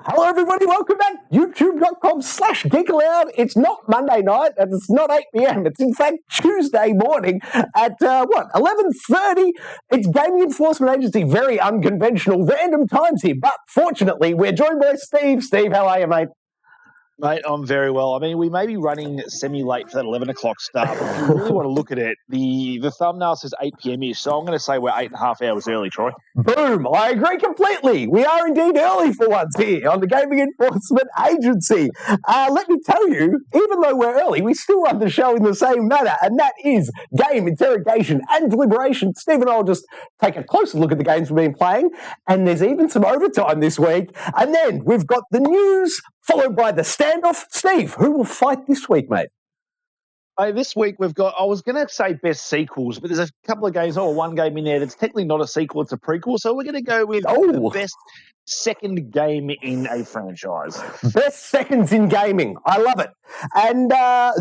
Hello, everybody. Welcome back. YouTube.com/Geek Aloud. It's not Monday night and it's not 8 p.m. It's in fact Tuesday morning at 11:30. It's Gaming Enforcement Agency. Very unconventional, random times here. But fortunately, we're joined by Steve. Steve, how are you, mate? Mate, I'm very well. I mean, we may be running semi-late for that 11 o'clock start, but if you really want to look at it, the thumbnail says 8 p.m.-ish, so I'm going to say we're 8.5 hours early, Troy. Boom! I agree completely. We are indeed early for once here on the Gaming Enforcement Agency. Let me tell you, even though we're early, we still run the show in the same manner, and that is game, interrogation, and deliberation. Steve and I will just take a closer look at the games we've been playing, and there's even some overtime this week. And then we've got the news, followed by the standoff. Steve, who will fight this week, mate? This week we've got, I was going to say best sequels, but there's a couple of games, one game in there that's technically not a sequel, it's a prequel. So we're going to go with the best second game in a franchise. Best seconds in gaming. I love it. And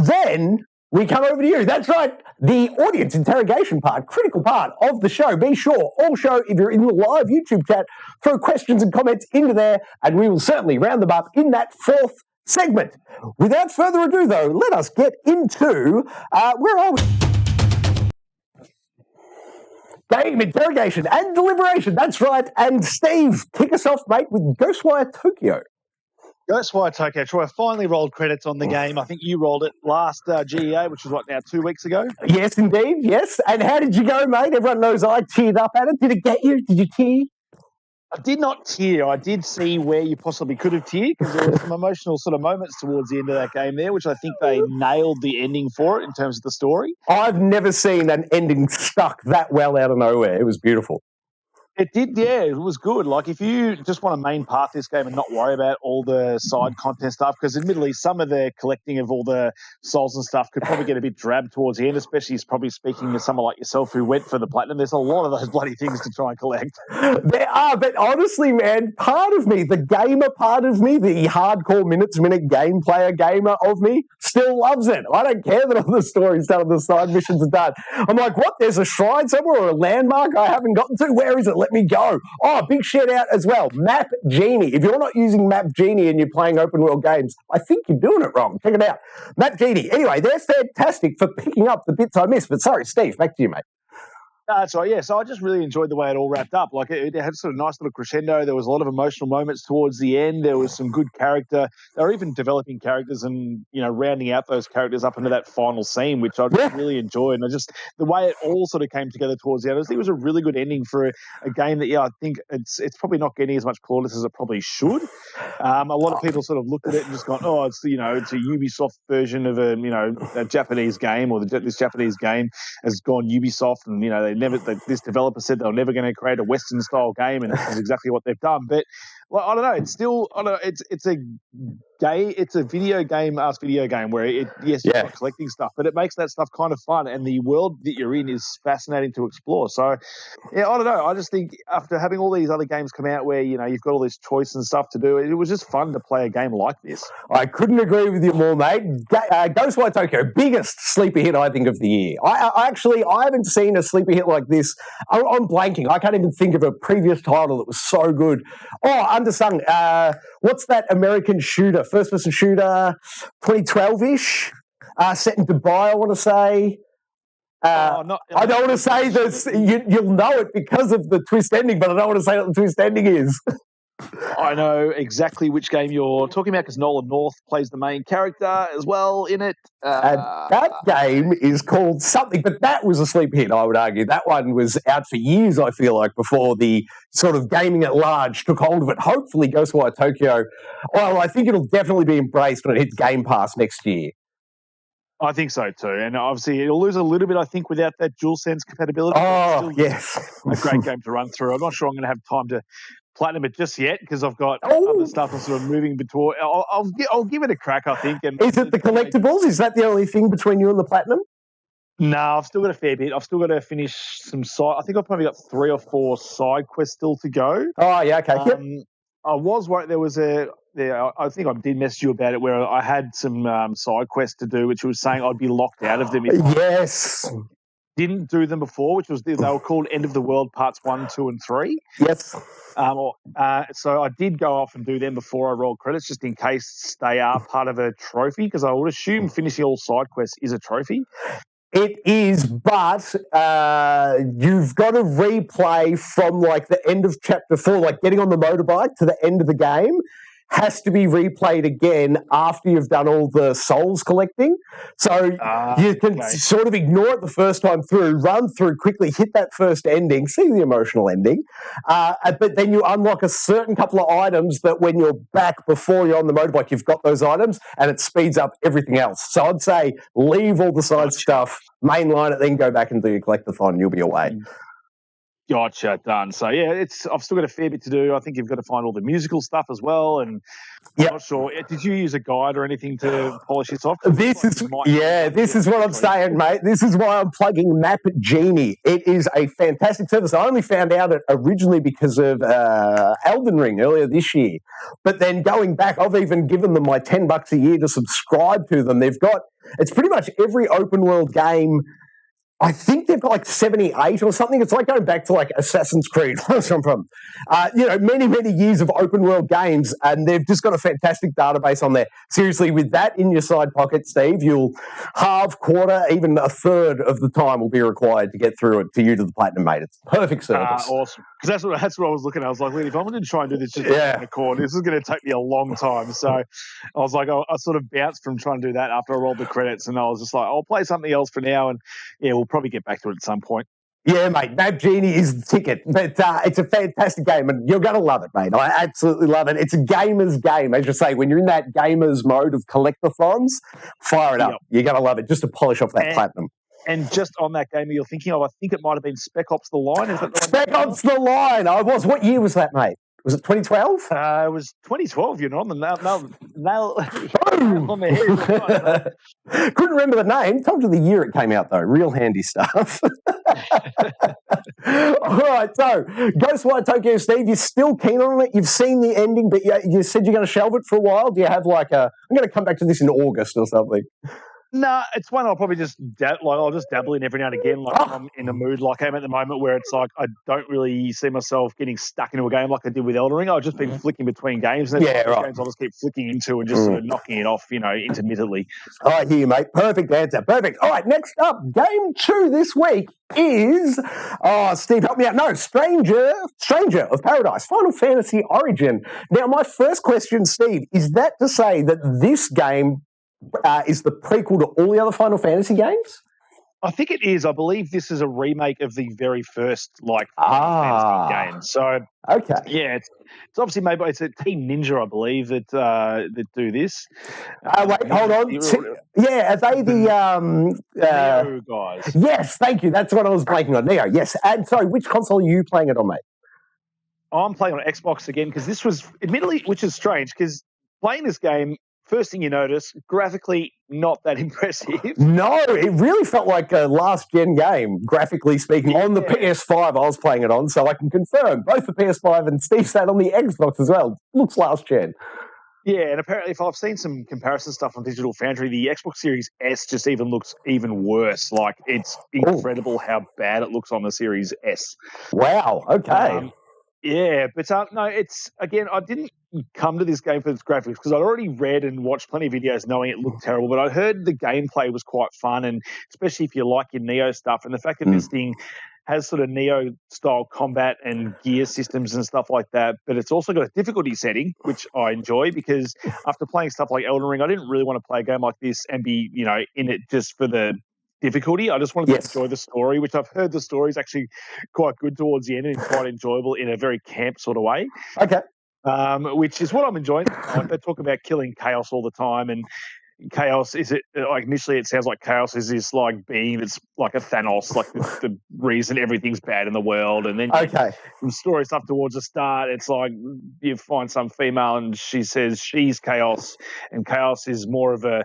then we come over to you. That's right. The audience interrogation part, critical part of the show. Be sure, all show, if you're in the live YouTube chat, throw questions and comments into there, and we will certainly round them up in that fourth segment. Without further ado, though, let us get into, where are we? Game, interrogation, and deliberation. That's right. And Steve, kick us off, mate, with Ghostwire Tokyo. Ghostwire Tokyo, Troy, I finally rolled credits on the game. I think you rolled it last G.E.A., which was, now, 2 weeks ago? Yes, indeed, yes. And how did you go, mate? Everyone knows I teared up at it. Did it get you? Did you tear? I did not tear. I did see where you possibly could have teared, because there were some emotional sort of moments towards the end of that game there, which I think they nailed the ending for it in terms of the story. I've never seen an ending stuck that well out of nowhere. It was beautiful. It did, yeah. It was good. Like, if you just want to main path this game and not worry about all the side content stuff, because admittedly some of the collecting of all the souls and stuff could probably get a bit drab towards the end, especially probably speaking to someone like yourself who went for the platinum. There's a lot of those bloody things to try and collect. There are, but honestly, man, part of me, the gamer part of me, the hardcore minute-to-minute game player gamer of me, still loves it. I don't care that all the stories done and the side missions are done. I'm like, what? There's a shrine somewhere or a landmark I haven't gotten to? Where is it? Let me go. Oh, big shout out as well. Map Genie. If you're not using Map Genie and you're playing open world games, I think you're doing it wrong. Check it out. Map Genie. Anyway, they're fantastic for picking up the bits I missed. But sorry, Steve, back to you, mate. That's right, yeah. So I just really enjoyed the way it all wrapped up. Like, it had sort of nice little crescendo. There was a lot of emotional moments towards the end. There was some good character. They were even developing characters and, rounding out those characters up into that final scene, which I just really enjoyed. And the way it all sort of came together towards the end, I think it was a really good ending for a game that, I think it's probably not getting as much plaudits as it probably should. A lot of people sort of looked at it and just gone, oh, it's a Ubisoft version of a Japanese game, or this Japanese game has gone Ubisoft, and, this developer said they were never going to create a Western style game, and that's exactly what they've done. But I don't know. It's still, it's a video game where you're not collecting stuff, but it makes that stuff kind of fun, and the world that you're in is fascinating to explore. So, yeah, I don't know. I just think after having all these other games come out where you've got all this choice and stuff to do, it was just fun to play a game like this. I couldn't agree with you more, mate. Ghostwire Tokyo, biggest sleeper hit I think of the year. I haven't seen a sleeper hit like this. I'm blanking. I can't even think of a previous title that was so good. Oh, Undersung. What's that American shooter? First-person shooter, 2012-ish, set in Dubai, I want to say. I don't want to say this. You'll know it because of the twist ending, but I don't want to say what the twist ending is. I know exactly which game you're talking about, because Nolan North plays the main character as well in it. That game is called something, but that was a sleeper hit, I would argue. That one was out for years, I feel like, before the sort of gaming at large took hold of it. Hopefully, Ghostwire Tokyo, well, I think it'll definitely be embraced when it hits Game Pass next year. I think so too, and obviously it'll lose a little bit, I think, without that DualSense compatibility. Oh, yes. A great game to run through. I'm not sure I'm going to have time to platinum it just yet, because I've got other stuff I'm sort of moving between. I'll give it a crack, I think. And is it the collectibles? Is that the only thing between you and the platinum? No, I've still got a fair bit. I've still got to finish some side. I think I've probably got 3 or 4 side quests still to go. Oh, yeah, okay. Yep. I was worried there was I think I did message you about it, where I had some side quests to do, which was saying I'd be locked out of them. Yes. didn't do them before, which was they were called End of the World Parts 1, 2, and 3. Yes. So I did go off and do them before I rolled credits, just in case they are part of a trophy, because I would assume finishing all side quests is a trophy. It is, but you've got to replay from like the end of chapter 4, like getting on the motorbike to the end of the game, has to be replayed again after you've done all the souls collecting. So you can sort of ignore it the first time through, run through quickly, hit that first ending, see the emotional ending, but then you unlock a certain couple of items that when you're back before you're on the motorbike, you've got those items, and it speeds up everything else. So I'd say leave all the side stuff, mainline it, then go back and do your collectathon, and you'll be away. Gotcha, done. So yeah, I've still got a fair bit to do. I think you've got to find all the musical stuff as well, and I'm not sure. Did you use a guide or anything to polish this off? This is what I'm saying, mate. This is why I'm plugging Map Genie. It is a fantastic service. I only found out it originally because of Elden Ring earlier this year, but then going back, I've even given them my $10 a year to subscribe to them. It's pretty much every open world game. I think they've got like 78 or something. It's like going back to like Assassin's Creed, where I'm from. Many, many years of open world games, and they've just got a fantastic database on there. Seriously, with that in your side pocket, Steve, you'll half, quarter, even a third of the time will be required to get through it to you to the platinum, mate. It's perfect service. Awesome. Because that's what I was looking at. I was like, if I'm going to try and do this just on a cord, this is going to take me a long time. So I was like, I sort of bounced from trying to do that after I rolled the credits, and I was just like, I'll play something else for now, and we'll probably get back to it at some point. Yeah, mate, Map Genie is the ticket, but it's a fantastic game, and you're going to love it, mate. I absolutely love it. It's a gamer's game, as you say. When you're in that gamer's mode of collectathons, fire it up. You're going to love it, just to polish off that platinum. And just on that game you're thinking of, I think it might have been Spec Ops The Line. Is that the one? Spec Ops The Line. What year was that, mate? Was it 2012? It was 2012. You're on the nail on the head. Couldn't remember the name. Told you the year it came out, though. Real handy stuff. All right, so Ghostwire Tokyo, Steve, you're still keen on it. You've seen the ending, but you said you're going to shelve it for a while. Do you have I'm going to come back to this in August or something? No, it's one I'll probably just I'll just dabble in every now and again. Like I'm in a mood like I'm at the moment, where it's like I don't really see myself getting stuck into a game like I did with Elden Ring. I've just been flicking between games, and games I'll just keep flicking into and just sort of knocking it off, intermittently. I hear you, mate. Perfect answer. Perfect. All right, next up, game 2 this week is Steve, help me out. No, Stranger of Paradise, Final Fantasy Origin. Now, my first question, Steve, is that to say that this game is the prequel to all the other Final Fantasy games? I think it is. I believe this is a remake of the very first Final Fantasy game. So it's obviously made by a Team Ninja, I believe, that do this. Wait, hold on. Are they the Neo guys? Yes, thank you. That's what I was blanking on. Neo, yes. And sorry, which console are you playing it on, mate? I'm playing on Xbox again, because this was, admittedly, which is strange, because playing this game, first thing you notice, graphically not that impressive. No, it really felt like a last-gen game, graphically speaking. On the PS5 I was playing it on, so I can confirm. Both the PS5 and Steve said on the Xbox as well. Looks last-gen. Yeah, and apparently if I've seen some comparison stuff on Digital Foundry, the Xbox Series S just even looks even worse. Like, it's incredible how bad it looks on the Series S. Wow, okay. But no, it's, again, I didn't come to this game for its graphics, because I'd already read and watched plenty of videos knowing it looked terrible, but I heard the gameplay was quite fun, and especially if you like your Neo stuff, and the fact that this thing has sort of Neo-style combat and gear systems and stuff like that, but it's also got a difficulty setting, which I enjoy, because after playing stuff like Elden Ring, I didn't really want to play a game like this and be, in it just for the difficulty. I just wanted to enjoy the story, which I've heard the story is actually quite good towards the end and quite enjoyable in a very camp sort of way. Okay. Which is what I'm enjoying. They talk about killing chaos all the time, and chaos is it like initially it sounds like chaos is this like being that's like a Thanos, like the reason everything's bad in the world, and then from story stuff towards the start, it's like you find some female and she says she's chaos, and chaos is more of a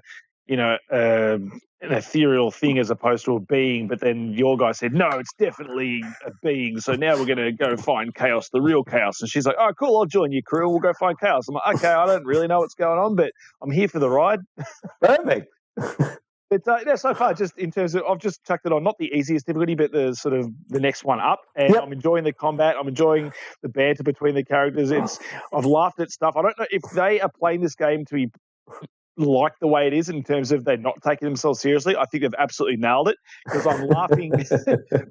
an ethereal thing as opposed to a being, but then your guy said, no, it's definitely a being, so now we're going to go find chaos, the real chaos. And she's like, oh, cool, I'll join your crew, we'll go find chaos. I'm like, okay, I don't really know what's going on, but I'm here for the ride. Perfect. But so far, just in terms of, I've just chucked it on, not the easiest difficulty, but the sort of the next one up. And I'm enjoying the combat. I'm enjoying the banter between the characters. I've laughed at stuff. I don't know if they are playing this game to be like the way it is in terms of they're not taking themselves seriously. I think they've absolutely nailed it, because I'm laughing,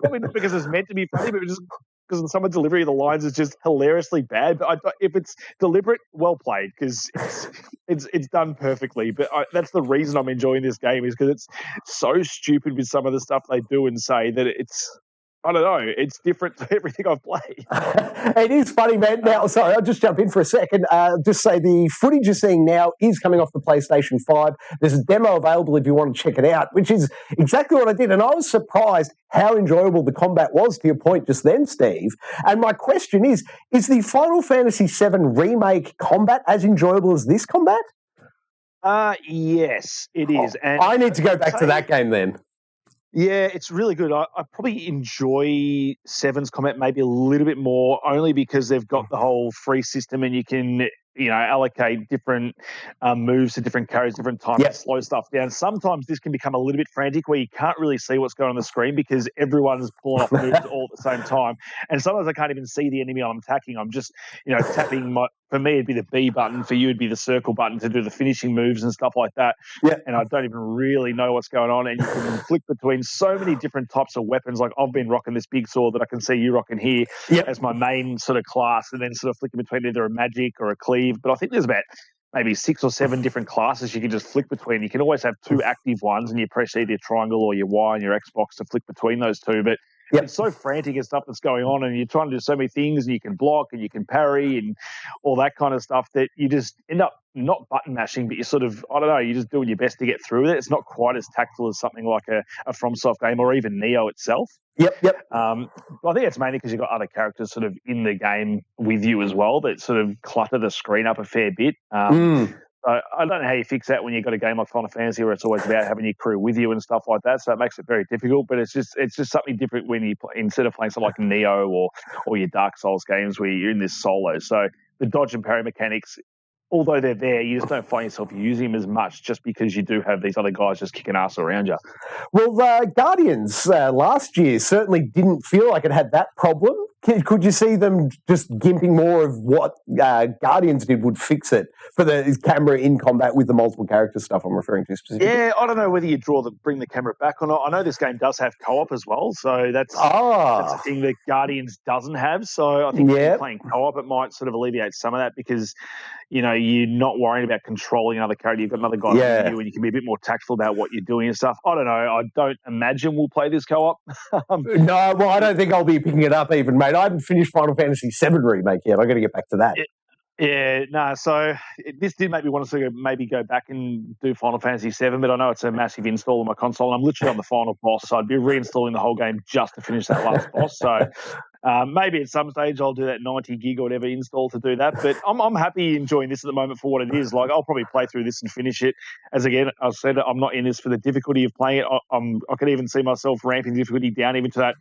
probably not because it's meant to be funny, but just because some of the delivery of the lines is just hilariously bad. But if it's deliberate, well played, because it's done perfectly. But that's the reason I'm enjoying this game, is because it's so stupid with some of the stuff they do and say that I don't know, it's different to everything I've played. It is funny, man. Now, sorry, I'll just jump in for a second. Just say the footage you're seeing now is coming off the PlayStation 5. There's a demo available if you want to check it out, which is exactly what I did. And I was surprised how enjoyable the combat was, to your point just then, Steve. And my question is the Final Fantasy VII Remake combat as enjoyable as this combat? Yes, it is. And I need to go back to that game then. Yeah, it's really good. I probably enjoy Seven's combat maybe a little bit more, only because they've got the whole free system and you can, allocate different moves to different carries, different times to slow stuff down. Sometimes this can become a little bit frantic where you can't really see what's going on the screen because everyone's pulling off moves all at the same time. And sometimes I can't even see the enemy I'm attacking. I'm just, tapping for me, it'd be the B button. For you, it'd be the circle button to do the finishing moves and stuff like that. Yeah. And I don't even really know what's going on. And you can flick between so many different types of weapons. Like I've been rocking this big sword that I can see you rocking here as my main sort of class, and then sort of flicking between either a magic or a cleave. But I think there's about maybe 6 or 7 different classes you can just flick between. You can always have 2 active ones, and you press either your triangle or your Y on your Xbox to flick between those 2. But it's so frantic and stuff that's going on, and you're trying to do so many things, and you can block and you can parry and all that kind of stuff, that you just end up not button mashing, but you sort of, I don't know, you're just doing your best to get through it. It's not quite as tactful as something like a FromSoft game or even Neo itself. Yep. I think it's mainly because you've got other characters sort of in the game with you as well that sort of clutter the screen up a fair bit. So I don't know how you fix that when you've got a game like Final Fantasy where it's always about having your crew with you and stuff like that. So it makes it very difficult. But it's just something different when you instead of playing something like Neo or your Dark Souls games where you're in this solo. So the dodge and parry mechanics, although they're there, you just don't find yourself using them as much just because you do have these other guys just kicking ass around you. Well, Guardians last year certainly didn't feel like it had that problem. Could you see them just gimping more of what Guardians did would fix it for the camera in combat with the multiple character stuff I'm referring to specifically? Yeah, I don't know whether you bring the camera back or not. I know this game does have co-op as well, so that's a thing that Guardians doesn't have. So I think if you're playing co-op, it might sort of alleviate some of that because, you're not worrying about controlling another character. You've got another guy with you and you can be a bit more tactful about what you're doing and stuff. I don't know. I don't imagine we'll play this co-op. No, well, I don't think I'll be picking it up even, mate. I haven't finished Final Fantasy VII Remake yet. I've got to get back to that. So this did make me want to maybe go back and do Final Fantasy VII, but I know it's a massive install on my console, and I'm literally on the final boss, so I'd be reinstalling the whole game just to finish that last boss. So maybe at some stage I'll do that 90 gig or whatever install to do that, but I'm happy enjoying this at the moment for what it is. Like I'll probably play through this and finish it. As again, I've said, I'm not in this for the difficulty of playing it. I can even see myself ramping difficulty down even to that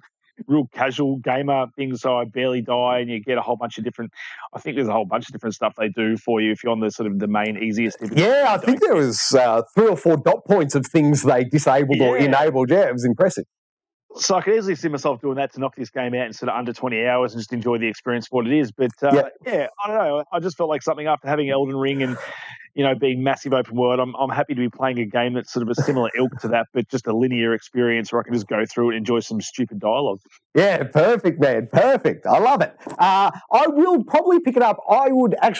real casual gamer thing, so I barely die, and you get a whole bunch of different. I think there's a whole bunch of different stuff they do for you if you're on the sort of the main easiest. Yeah, I think there was 3 or 4 dot points of things they disabled or enabled. Yeah, it was impressive. So I could easily see myself doing that to knock this game out in sort of under 20 hours and just enjoy the experience for what it is. But I don't know. I just felt like something after having Elden Ring and being massive open world, I'm happy to be playing a game that's sort of a similar ilk to that, but just a linear experience where I can just go through it and enjoy some stupid dialogue. Yeah, perfect, man. Perfect. I love it. I will probably pick it up.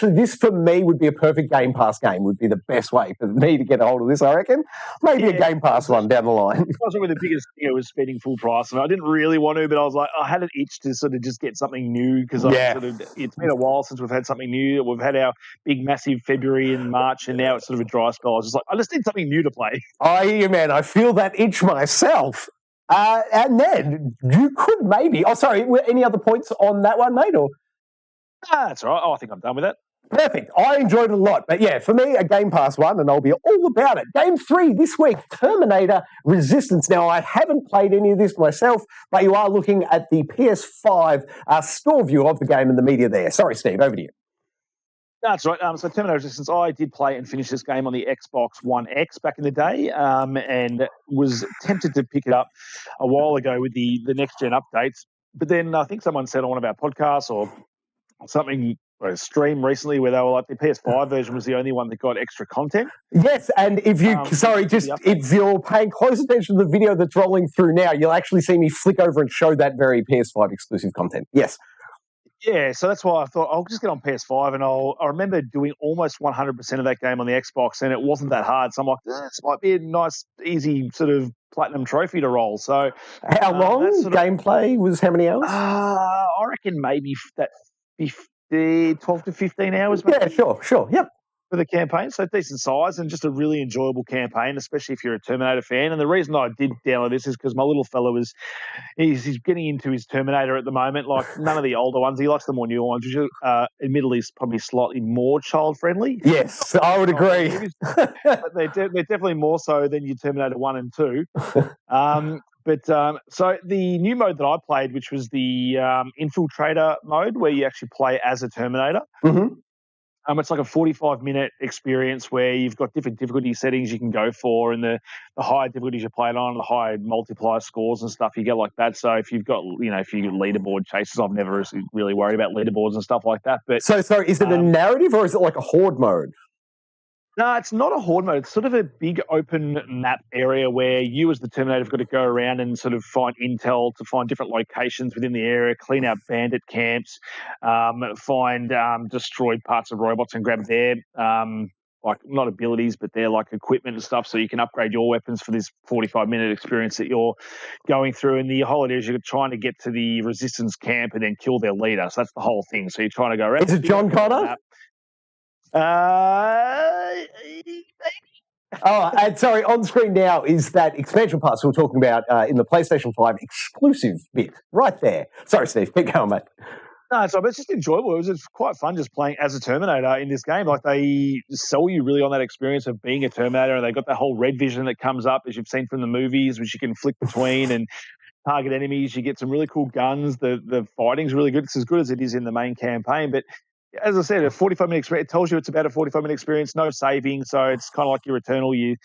This for me would be a perfect Game Pass game, would be the best way for me to get a hold of this, I reckon. Maybe a Game Pass one down the line. I was the biggest thing was spending full price, and I didn't really want to, but I was like, I had an itch to sort of just get something new because it's been a while since we've had something new. We've had our big, massive February and March, and now it's sort of a dry spell. I was just like, I just need something new to play. I hear you, man. I feel that itch myself. And then you could maybe... Oh, sorry. Any other points on that one, mate? Or? That's all right. I think I'm done with that. Perfect. I enjoyed it a lot. But yeah, for me, a Game Pass one, and I'll be all about it. Game 3 this week, Terminator Resistance. Now, I haven't played any of this myself, but you are looking at the PS5 store view of the game and the media there. Sorry, Steve, over to you. That's right. So Terminator Resistance, I did play and finish this game on the Xbox One X back in the day, and was tempted to pick it up a while ago with the next-gen updates. But then I think someone said on one of our podcasts or something, or a stream recently, where they were like, the PS5 version was the only one that got extra content. Yes, and if you, if you're paying close attention to the video that's rolling through now, you'll actually see me flick over and show that very PS5 exclusive content. Yes. Yeah, so that's why I thought I'll just get on PS5, and I remember doing almost 100% of that game on the Xbox, and it wasn't that hard. So I'm like, this might be a nice, easy sort of platinum trophy to roll. So how long gameplay was? How many hours? I reckon maybe that 12 to 15 hours. Maybe. Yeah, sure, yep. For the campaign, so decent size and just a really enjoyable campaign, especially if you're a Terminator fan. And the reason I did download this is because my little fella he's getting into his Terminator at the moment. Like none of the older ones, he likes the more newer ones, which admittedly is probably slightly more child friendly. Yes, I would agree. But they're definitely more so than your Terminator 1 and 2. So the new mode that I played, which was the Infiltrator mode, where you actually play as a Terminator. Mm-hmm. It's like a 45-minute experience where you've got different difficulty settings you can go for, and the higher difficulties you play it on, the higher multiplier scores and stuff you get like that. So if you've got, if you get leaderboard chases, I've never really worried about leaderboards and stuff like that. But so is it a narrative or is it like a horde mode? No, it's not a horde mode. It's sort of a big open map area where you as the Terminator have got to go around and sort of find intel to find different locations within the area, clean out bandit camps, find destroyed parts of robots and grab their, like not abilities, but their like equipment and stuff so you can upgrade your weapons for this 45-minute experience that you're going through. And the whole idea is you're trying to get to the Resistance camp and then kill their leader. So that's the whole thing. So you're trying to go around. Is it John Connor? And sorry, on screen now is that expansion pass we were talking about in the PlayStation 5 exclusive bit right there. Sorry, Steve, keep going, mate. No, it's just enjoyable. It was just quite fun just playing as a Terminator in this game. Like they sell you really on that experience of being a Terminator, and they got that whole red vision that comes up as you've seen from the movies, which you can flick between and target enemies. You get some really cool guns. The fighting's really good. It's as good as it is in the main campaign, but as I said, a 45-minute experience, it tells you it's about a 45-minute experience, no saving. So it's kind of like your Returnal,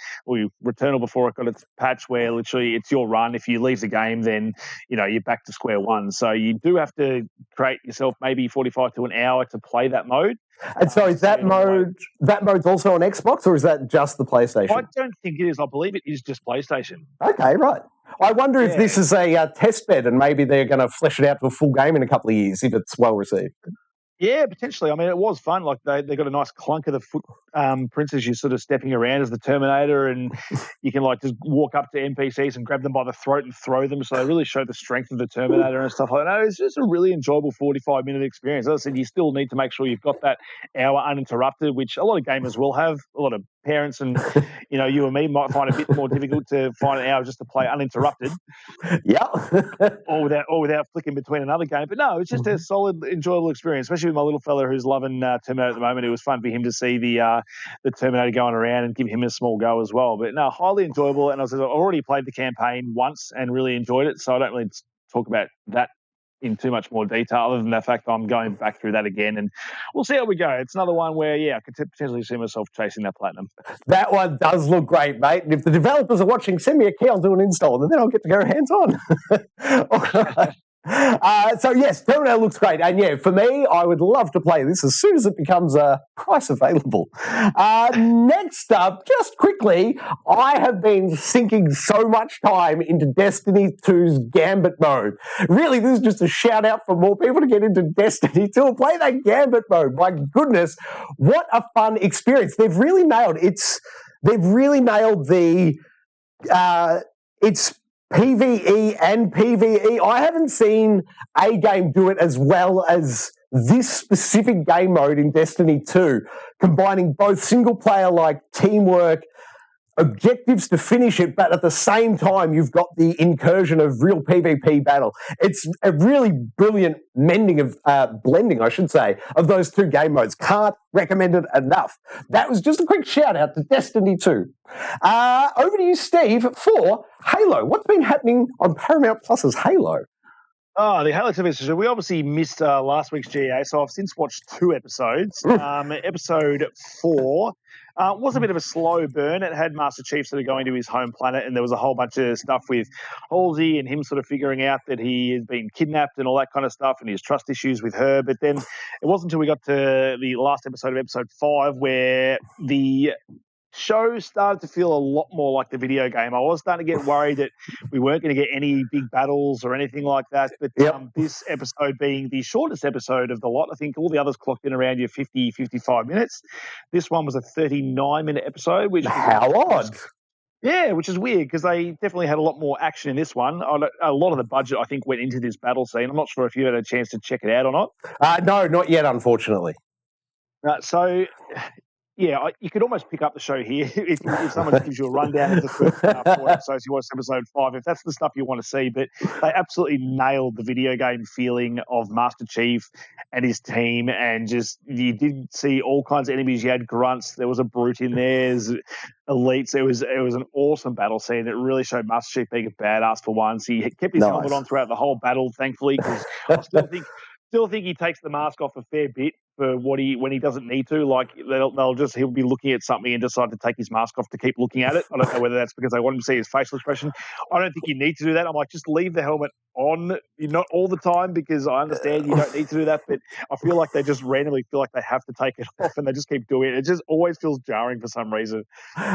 Returnal before it got its patch where literally it's your run. If you leave the game, then, you're back to square one. So you do have to create yourself maybe 45 to an hour to play that mode. And so is that mode's also on Xbox, or is that just the PlayStation? I don't think it is. I believe it is just PlayStation. Okay, right. I wonder if this is a test bed and maybe they're going to flesh it out to a full game in a couple of years if it's well received. Yeah, potentially. I mean, it was fun. Like they got a nice clunk of the footprints as you're sort of stepping around as the Terminator, and you can like just walk up to NPCs and grab them by the throat and throw them. So they really show the strength of the Terminator and stuff like that. No, it's just a really enjoyable 45-minute experience. As I said, you still need to make sure you've got that hour uninterrupted, which a lot of gamers will have. A lot of parents and you and me might find a bit more difficult to find an hour just to play uninterrupted. Yeah. or without flicking between another game. But no, it's just a solid, enjoyable experience, especially with my little fella who's loving Terminator at the moment. It was fun for him to see the Terminator going around and give him a small go as well. But no, highly enjoyable. And I've already played the campaign once and really enjoyed it, so I don't really talk about that in too much more detail, other than the fact that I'm going back through that again, and we'll see how we go. It's another one where, I could potentially see myself chasing that platinum. That one does look great, mate. And if the developers are watching, send me a key, I'll do an install, and then I'll get to go hands-on. All right. So yes, Terminator looks great, and for me, I would love to play this as soon as it becomes price available. Next up, just quickly, I have been sinking so much time into Destiny 2's Gambit mode. Really, this is just a shout out for more people to get into Destiny 2 and play that Gambit mode. My goodness, what a fun experience! They've really nailed the it's PvE and PvE. I haven't seen a game do it as well as this specific game mode in Destiny 2, combining both single-player like teamwork, objectives to finish it, but at the same time you've got the incursion of real PvP battle. It's a really brilliant blending, I should say, of those two game modes. Can't recommend it enough. That was just a quick shout out to Destiny 2. Over to you, Steve, for Halo. What's been happening on Paramount Plus's Halo? Oh, the Halo TV show. We obviously missed last week's G.E.A, so I've since watched 2 episodes. Episode 4 was a bit of a slow burn. It had Master Chief sort of going to his home planet, and there was a whole bunch of stuff with Halsey and him sort of figuring out that he has been kidnapped and all that kind of stuff, and his trust issues with her. But then it wasn't until we got to the last episode of episode 5 where the show started to feel a lot more like the video game. I was starting to get worried that we weren't going to get any big battles or anything like that. But this episode being the shortest episode of the lot, I think all the others clocked in around your 50, 55 minutes. This one was a 39-minute episode. Which how odd. Yeah, which is weird because they definitely had a lot more action in this one. A lot of the budget, I think, went into this battle scene. I'm not sure if you had a chance to check it out or not. No, not yet, unfortunately. Yeah, you could almost pick up the show here if someone gives you a rundown of the first 4 episodes. You watch episode 5, if that's the stuff you want to see. But they absolutely nailed the video game feeling of Master Chief and his team, and just you did see all kinds of enemies. You had grunts, there was a brute in there, there's elites. It was an awesome battle scene. It really showed Master Chief being a badass for once. He kept his helmet on throughout the whole battle, thankfully, because I still think he takes the mask off a fair bit for when he doesn't need to. Like he'll be looking at something and decide to take his mask off to keep looking at it. I don't know whether that's because they want him to see his facial expression. I don't think you need to do that. I'm like, just leave the helmet on, not all the time, because I understand you don't need to do that, but I feel like they just randomly feel like they have to take it off and they just keep doing it. It just always feels jarring for some reason.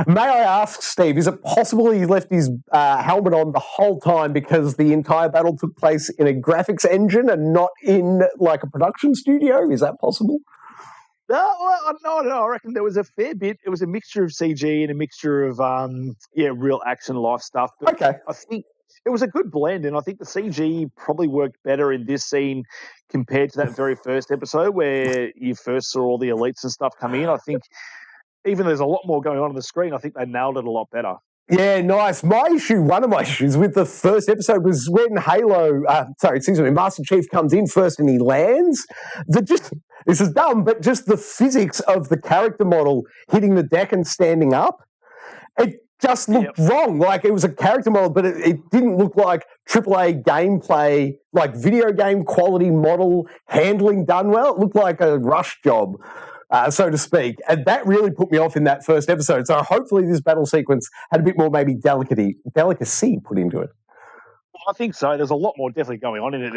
May I ask, Steve, is it possible he left his helmet on the whole time because the entire battle took place in a graphics engine and not in like a production studio? Is that possible? No, I reckon there was a fair bit. It was a mixture of CG and a mixture of real action life stuff. But okay. I think it was a good blend, and I think the CG probably worked better in this scene compared to that very first episode where you first saw all the elites and stuff come in. I think even though there's a lot more going on the screen, I think they nailed it a lot better. Yeah, nice. One of my issues with the first episode was when Master Chief comes in first and he lands. This is dumb, but just the physics of the character model hitting the deck and standing up, it just looked wrong. Like it was a character model, but it didn't look like AAA gameplay, like video game quality model handling done well. It looked like a rush job. So to speak. And that really put me off in that first episode. So hopefully this battle sequence had a bit more maybe delicacy put into it. I think so. There's a lot more definitely going on in it.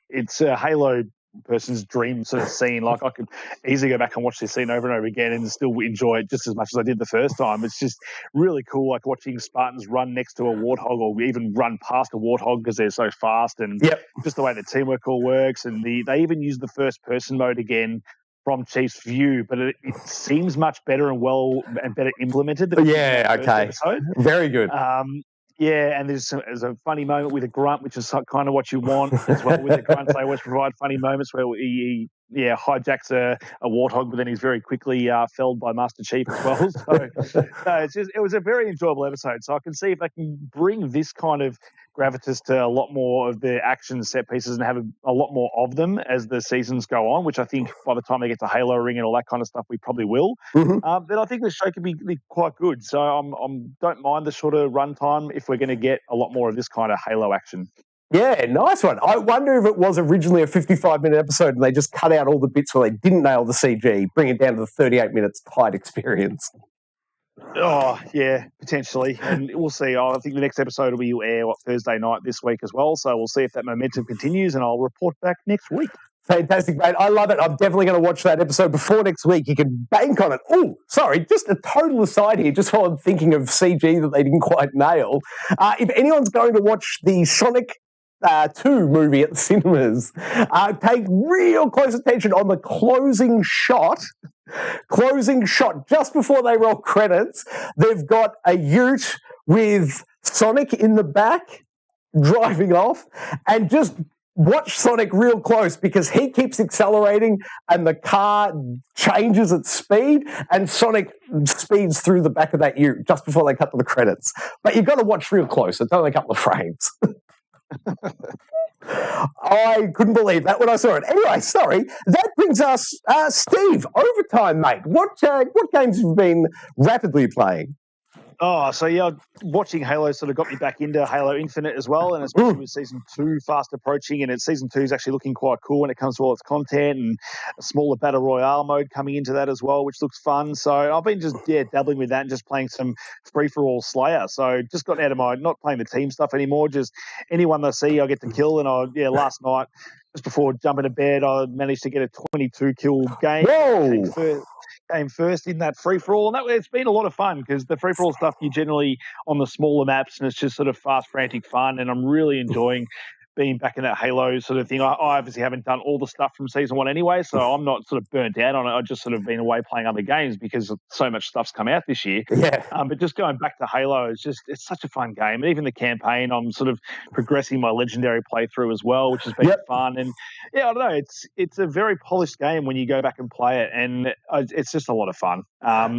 It's a Halo person's dream sort of scene. Like I could easily go back and watch this scene over and over again and still enjoy it just as much as I did the first time. It's just really cool, like watching Spartans run next to a warthog or even run past a warthog because they're so fast, and just the way the teamwork all works. And they even use the first person mode again from Chief's view, but it seems much better and better implemented. Episode. Very good. And there's a funny moment with a grunt, which is kind of what you want as well. With the grunts, they always provide funny moments where he hijacks a warthog, but then he's very quickly felled by Master Chief as well. So it was a very enjoyable episode. So I can see if they can bring this kind of gravitas to a lot more of the action set pieces and have a lot more of them as the seasons go on, which I think by the time they get to Halo Ring and all that kind of stuff, we probably will. Mm-hmm. Then I think the show could be quite good. So I don't mind the shorter runtime if we're going to get a lot more of this kind of Halo action. Yeah, nice one. I wonder if it was originally a 55-minute episode and they just cut out all the bits where they didn't nail the CG, bring it down to the 38 minutes tight experience. Oh, yeah, potentially. And we'll see. I think the next episode will be air Thursday night this week as well. So we'll see if that momentum continues and I'll report back next week. Fantastic, mate. I love it. I'm definitely going to watch that episode before next week. You can bank on it. Oh, sorry, just a total aside here, just while I'm thinking of CG that they didn't quite nail. If anyone's going to watch the Sonic 2 movie at the cinemas, take real close attention on the closing shot just before they roll credits. They've got a ute with Sonic in the back driving off, and just watch Sonic real close because he keeps accelerating and the car changes its speed and Sonic speeds through the back of that ute just before they cut to the credits. But you've got to watch real close. It's only a couple of frames. I couldn't believe that when I saw it. Anyway, sorry. That brings us, Steve, overtime, mate. What games have you been rapidly playing? Oh, so yeah, watching Halo sort of got me back into Halo Infinite as well, and especially with Season 2 fast approaching, and Season 2 is actually looking quite cool when it comes to all its content, and a smaller Battle Royale mode coming into that as well, which looks fun. So I've been just, dabbling with that and just playing some free-for-all Slayer. So just got out of not playing the team stuff anymore, just anyone I see I get to kill, and last night, just before jumping to bed, I managed to get a 22-kill game. Whoa! Came first in that free-for-all, and it's been a lot of fun because the free-for-all stuff you generally on the smaller maps, and it's just sort of fast, frantic fun, and I'm really enjoying being back in that Halo sort of thing. I obviously haven't done all the stuff from Season 1 anyway, so I'm not sort of burnt out on it. I've just sort of been away playing other games because so much stuff's come out this year. Yeah. But just going back to Halo, it's such a fun game. And even the campaign, I'm sort of progressing my Legendary playthrough as well, which has been fun. And I don't know, it's a very polished game when you go back and play it, and it's just a lot of fun.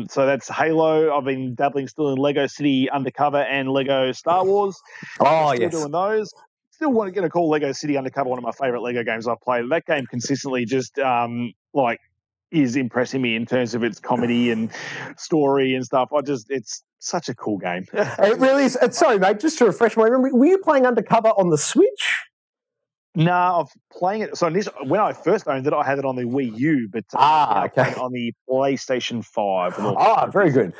So that's Halo. I've been dabbling still in Lego City Undercover and Lego Star Wars. Oh, still doing those. Still want to call Lego City Undercover one of my favorite Lego games I've played. That game consistently just is impressing me in terms of its comedy and story and stuff. It's such a cool game. It really is. Sorry, mate, just to refresh my memory, were you playing Undercover on the Switch? No, I'm playing it. So when I first owned it, I had it on the Wii U, but I played it on the PlayStation 5. Very good.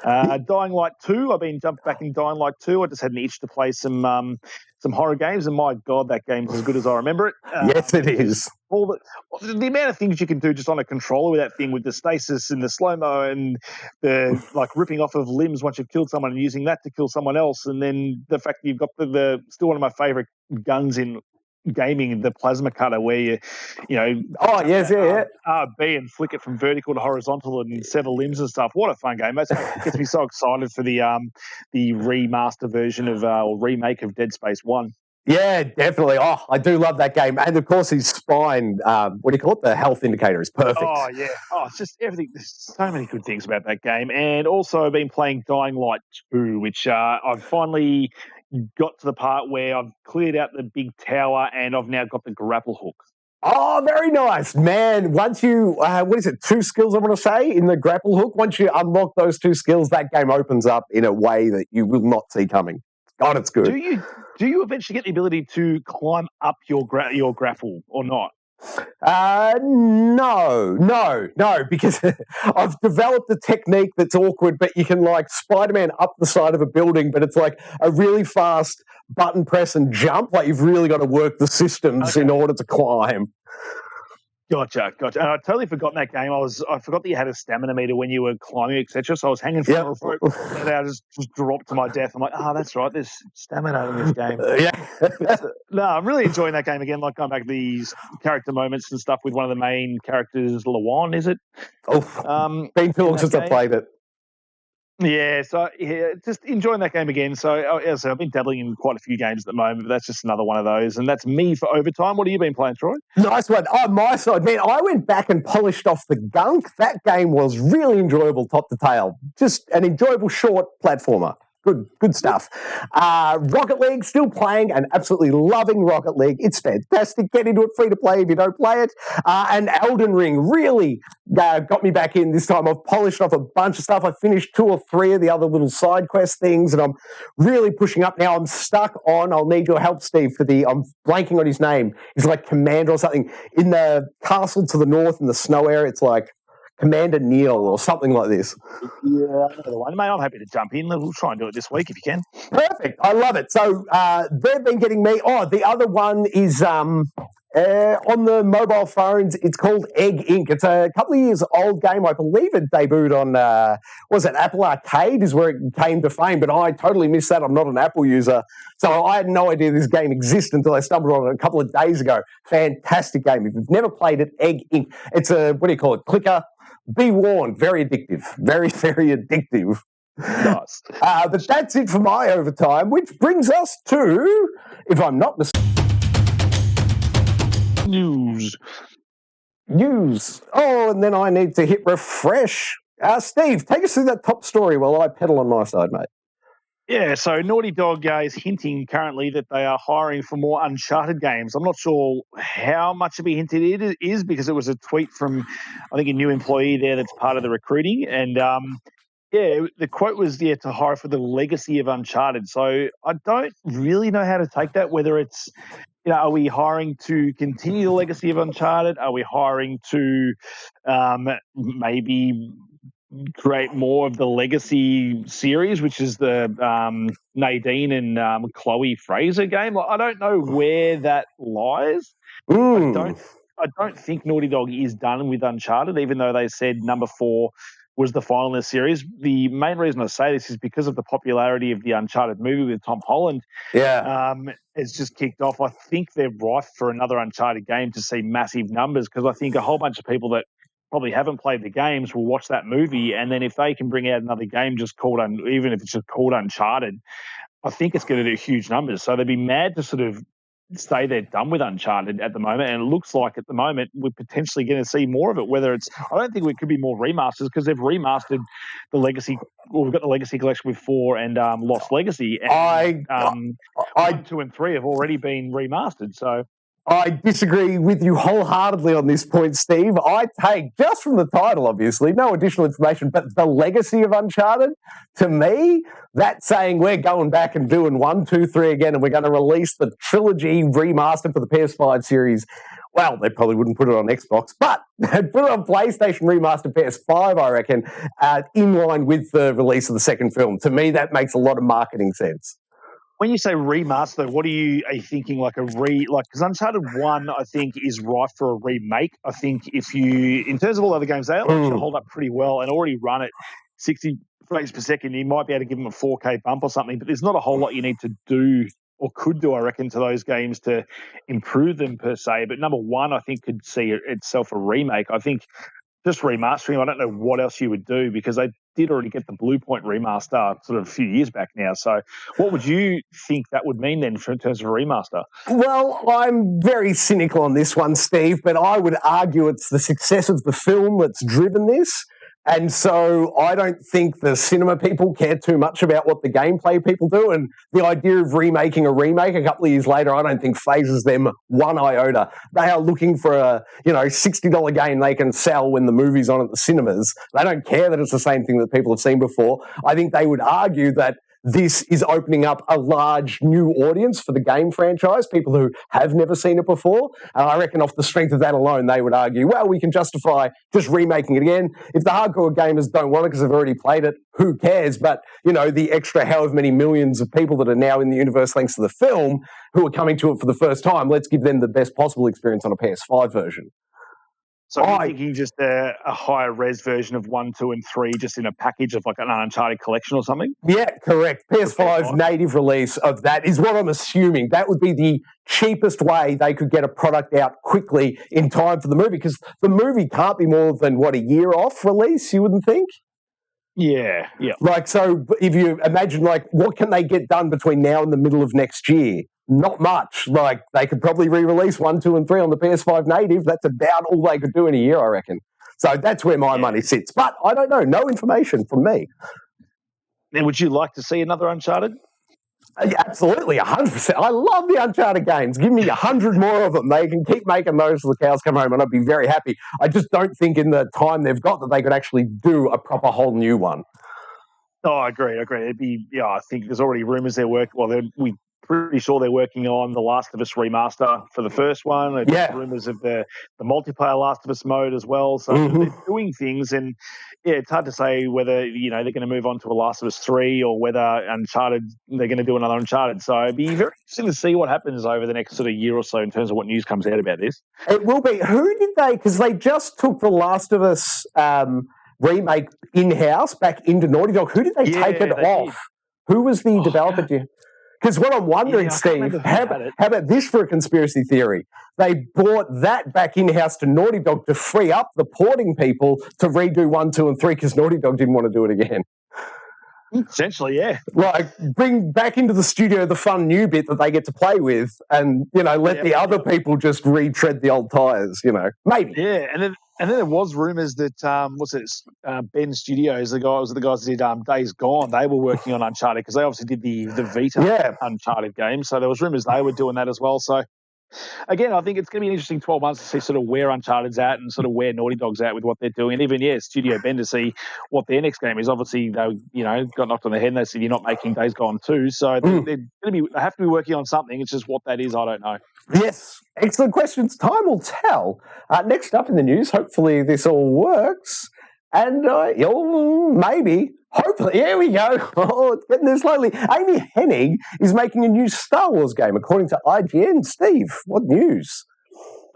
Dying Light 2, I've been jumped back in Dying Light 2. I just had an itch to play some horror games, and my God, that game's as good as I remember it. Yes, it is. All the amount of things you can do just on a controller with that thing, with the stasis and the slow-mo and the ripping off of limbs once you've killed someone and using that to kill someone else, and then the fact that you've got the still one of my favorite guns in gaming, the plasma cutter, where RB and flick it from vertical to horizontal and sever limbs and stuff. What a fun game! That gets me so excited for the remaster version of or remake of Dead Space 1. Yeah, definitely. Oh, I do love that game, and of course his spine. What do you call it? The health indicator is perfect. Oh yeah. Oh, it's just everything. There's so many good things about that game, and also I've been playing Dying Light 2, which I've finally got to the part where I've cleared out the big tower and I've now got the grapple hook. Oh, very nice, man. Once you, 2 skills I want to say in the grapple hook, once you unlock those 2 skills, that game opens up in a way that you will not see coming. God, it's good. Do you eventually get the ability to climb up your grapple or not? No, because I've developed a technique that's awkward, but you can Spider-Man up the side of a building, but it's like a really fast button press and jump. Like you've really got to work the systems in order to climb. Gotcha. And I totally forgot that game. I forgot that you had a stamina meter when you were climbing, etc. So I was hanging from a rope, and I just dropped to my death. I'm like, that's right. There's stamina in this game. No, I'm really enjoying that game again. Like going back to these character moments and stuff with one of the main characters, Lawan, is it? Been too long since I played it. Yeah, so just enjoying that game again. So as I say, I've been dabbling in quite a few games at the moment, but that's just another one of those. And that's me for overtime. What have you been playing, Troy? Nice one. Oh, my side, man, I went back and polished off the Gunk. That game was really enjoyable top to tail. Just an enjoyable short platformer. Good stuff. Rocket League, still playing and absolutely loving Rocket League. It's fantastic. Get into it free to play if you don't play it. And Elden Ring really got me back in this time. I've polished off a bunch of stuff. I finished 2 or 3 of the other little side quest things, and I'm really pushing up now. I'm stuck on, I'll need your help, Steve, I'm blanking on his name. He's like Commander or something. In the castle to the north in the snow area, it's like Commander Neil or something like this. Yeah, another one. Mate, I'm happy to jump in. We'll try and do it this week if you can. Perfect. I love it. So they've been getting me. Oh, the other one is on the mobile phones. It's called Egg Inc. It's a couple of years old game. I believe it debuted on, Apple Arcade is where it came to fame, but I totally missed that. I'm not an Apple user. So I had no idea this game existed until I stumbled on it a couple of days ago. Fantastic game. If you've never played it, Egg Inc. It's a, clicker. Be warned, very addictive. Very, very addictive. Nice. But that's it for my overtime, which brings us to, if I'm not mistaken, News. Oh, and then I need to hit refresh. Steve, take us through that top story while I pedal on my side, mate. Yeah, so Naughty Dog is hinting currently that they are hiring for more Uncharted games. I'm not sure how much of a hint it is because it was a tweet from, I think, a new employee there that's part of the recruiting. And Yeah, the quote was, to hire for the legacy of Uncharted. So I don't really know how to take that, whether it's, are we hiring to continue the legacy of Uncharted? Are we hiring to maybe create more of the legacy series, which is the Nadine and Chloe Fraser game? Like, I don't know where that lies. I don't think Naughty Dog is done with Uncharted, even though they said number 4 was the final in the series. The main reason I say this is because of the popularity of the Uncharted movie with Tom Holland. Yeah. It's just kicked off. I think they're rife for another Uncharted game to see massive numbers, because I think a whole bunch of people that probably haven't played the games will watch that movie, and then if they can bring out another game just called, even if it's just called Uncharted, I think it's going to do huge numbers. So they'd be mad to sort of say they're done with Uncharted at the moment, and it looks like at the moment we're potentially going to see more of it. Whether it's, I don't think it could be more remasters, because they've remastered the Legacy. Well, we've got the Legacy Collection with 4 and Lost Legacy, and 1, 2, and 3 have already been remastered. So I disagree with you wholeheartedly on this point, Steve. I take, just from the title, obviously, no additional information, but the legacy of Uncharted, to me, that's saying we're going back and doing 1, 2, 3 again, and we're going to release the trilogy remastered for the PS5 series. Well, they probably wouldn't put it on Xbox, but they'd put it on PlayStation Remastered PS5, I reckon, in line with the release of the second film. To me, that makes a lot of marketing sense. When you say remaster, what are you thinking? Because Uncharted 1, I think, is ripe for a remake. I think in terms of all other games, they actually hold up pretty well and already run at 60 frames per second. You might be able to give them a 4K bump or something, but there's not a whole lot you need to do or could do, I reckon, to those games to improve them per se. But number 1, I think, could see itself a remake. I think just remastering, I don't know what else you would do, because they did already get the Blue Point remaster sort of a few years back now. So what would you think that would mean then in terms of a remaster? Well, I'm very cynical on this one, Steve, but I would argue it's the success of the film that's driven this. And so I don't think the cinema people care too much about what the gameplay people do. And the idea of remaking a remake a couple of years later, I don't think phases them one iota. They are looking for a $60 game they can sell when the movie's on at the cinemas. They don't care that it's the same thing that people have seen before. I think they would argue that this is opening up a large new audience for the game franchise, people who have never seen it before. And I reckon off the strength of that alone, they would argue, well, we can justify just remaking it again. If the hardcore gamers don't want it because they've already played it, who cares? But, the extra however many millions of people that are now in the universe thanks to the film who are coming to it for the first time, let's give them the best possible experience on a PS5 version. So are you thinking just a higher res version of 1, 2, and 3 just in a package of like an Uncharted collection or something? Yeah, correct. PS5 native release of that is what I'm assuming. That would be the cheapest way they could get a product out quickly in time for the movie, because the movie can't be more than, a year off release, you wouldn't think? Yeah. So if you imagine, what can they get done between now and the middle of next year? Not much. They could probably re-release 1, 2, and 3 on the PS5 native. That's about all they could do in a year, I reckon. So that's where my money sits. But I don't know. No information from me. Now, would you like to see another Uncharted? Absolutely, 100%. I love the Uncharted games. Give me 100 more of them. They can keep making those till the cows come home, and I'd be very happy. I just don't think in the time they've got that they could actually do a proper whole new one. Oh, I agree. It'd be, I think there's already rumours they're working. Well, we're pretty sure they're working on the Last of Us remaster for the first one. There's rumours of the multiplayer Last of Us mode as well. So they're doing things, and it's hard to say whether they're going to move on to a Last of Us 3 or whether Uncharted they're going to do another Uncharted. So it'd be very interesting to see what happens over the next sort of year or so in terms of what news comes out about this. It will be. Who did they? Because they just took the Last of Us remake in-house back into Naughty Dog. Who did they take it off? Did. Who was the developer? Because what I'm wondering, Steve, how about this for a conspiracy theory? They brought that back in-house to Naughty Dog to free up the porting people to redo 1, 2, and 3 because Naughty Dog didn't want to do it again. Essentially, yeah. Bring back into the studio the fun new bit that they get to play with and, let the other people just retread the old tyres, maybe. Yeah, and then there was rumours that, Ben Studios, the guys that did Days Gone, they were working on Uncharted because they obviously did the Vita Uncharted game. So there was rumours they were doing that as well. So Again, I think it's going to be an interesting 12 months to see sort of where Uncharted's at and sort of where Naughty Dog's at with what they're doing. And even, Studio Ben to see what their next game is. Obviously, they, got knocked on the head and they said, you're not making Days Gone 2. So they have to be working on something. It's just what that is, I don't know. Yes. Excellent questions. Time will tell. Next up in the news, hopefully this all works. And maybe, hopefully, here we go. Oh, it's getting there slowly. Amy Hennig is making a new Star Wars game, according to IGN. Steve, what news?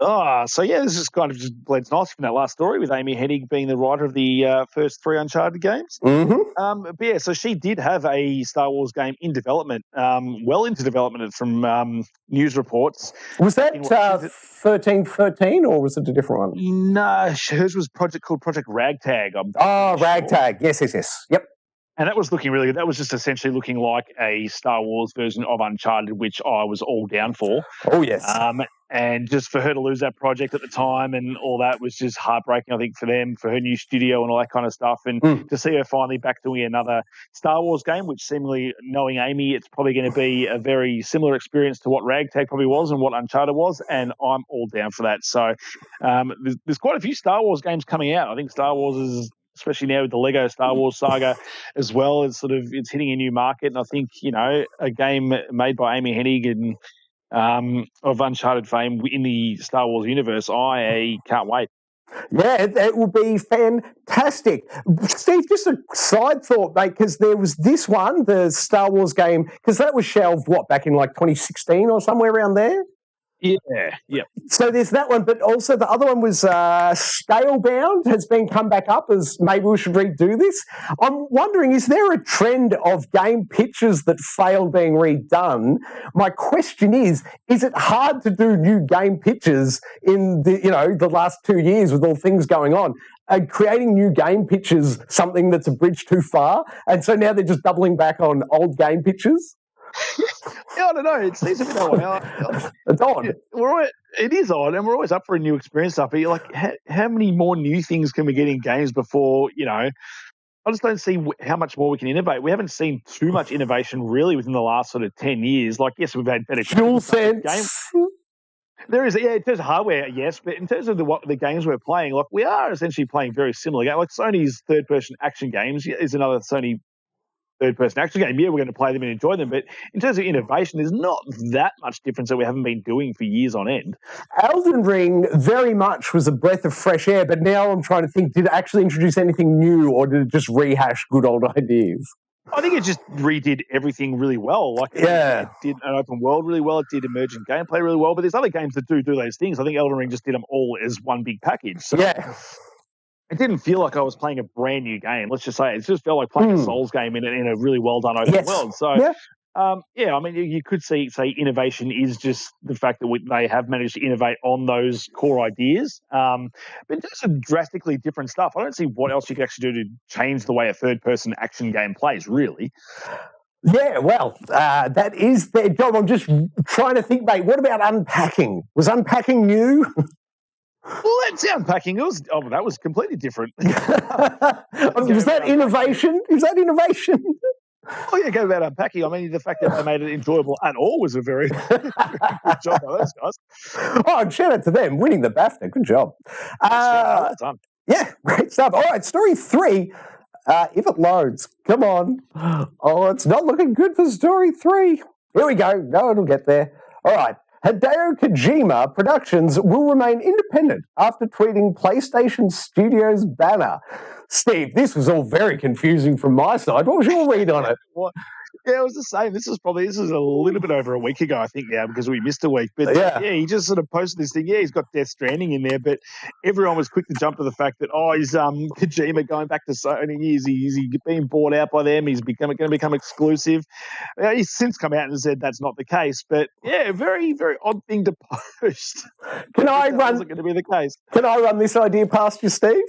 So this is kind of just blends nicely from that last story with Amy Hennig being the writer of the first 3 Uncharted games. Mm-hmm. So she did have a Star Wars game in development, well into development from news reports. Was that 1313 or was it a different one? No, hers was called Project Ragtag. Ragtag. Yes. Yep. And that was looking really good. That was just essentially looking like a Star Wars version of Uncharted, which I was all down for. Oh, yes. And just for her to lose that project at the time and all that was just heartbreaking, I think, for them, for her new studio and all that kind of stuff. And to see her finally back doing another Star Wars game, which seemingly, knowing Amy, it's probably going to be a very similar experience to what Ragtag probably was and what Uncharted was. And I'm all down for that. So there's quite a few Star Wars games coming out. I think Star Wars is, especially now with the Lego Star Wars saga as well, it's hitting a new market. And I think, a game made by Amy Hennig and of Uncharted fame in the Star Wars universe, I can't wait. Yeah, it will be fantastic. Steve, just a side thought, mate, because there was this one, the Star Wars game, because that was shelved, back in like 2016 or somewhere around there? Yeah. So there's that one, but also the other one was Scalebound has been come back up as maybe we should redo this. I'm wondering, is there a trend of game pitches that fail being redone? My question is it hard to do new game pitches in the last 2 years with all things going on? Creating new game pitches something that's a bridge too far, and so now they're just doubling back on old game pitches? I don't know. It seems to be that way. It's odd. It is odd, and we're always up for a new experience stuff. But you're like, how many more new things can we get in games before, I just don't see how much more we can innovate. We haven't seen too much innovation really within the last sort of 10 years. Like, yes, we've had better games. There is, in terms of hardware, yes, but in terms of the games we're playing, like we are essentially playing very similar games. Like Sony's third-person action games is another Sony third-person action game. Yeah, we're going to play them and enjoy them, but in terms of innovation, there's not that much difference that we haven't been doing for years on end. Elden Ring very much was a breath of fresh air, but now I'm trying to think, did it actually introduce anything new or did it just rehash good old ideas? I think it just redid everything really well. Like, it did an open world really well. It did emergent gameplay really well, but there's other games that do those things. I think Elden Ring just did them all as one big package. So it didn't feel like I was playing a brand new game. Let's just say it just felt like playing a Souls game in a really well done open world. So, I mean, you could say innovation is just the fact that they have managed to innovate on those core ideas. But in terms of drastically different stuff, I don't see what else you could actually do to change the way a third-person action game plays, really. Yeah, well, that is their job. I'm just trying to think, mate, what about unpacking? Was unpacking new? Well, that's unpacking. That was completely different. Was that innovation? Is that innovation? Oh, yeah, go about unpacking. I mean, the fact that they made it enjoyable at all was a very, very good job by those guys. Oh, and shout out to them, winning the BAFTA. Good job. Well done. Yeah, great stuff. All right, story 3. If it loads, come on. Oh, it's not looking good for story 3. Here we go. No, it'll get there. All right. Hideo Kojima Productions will remain independent after tweeting PlayStation Studios banner. Steve, this was all very confusing from my side. What was your read on it? Yeah, it was the same. This is a little bit over a week ago, I think, now, because we missed a week. But he just sort of posted this thing. Yeah, he's got Death Stranding in there, but everyone was quick to jump to the fact that, is Kojima going back to Sony? Is he being bought out by them? He's going to become exclusive. He's since come out and said that's not the case. But yeah, very, very odd thing to post. Wasn't going to be the case. Can I run this idea past you, Steve?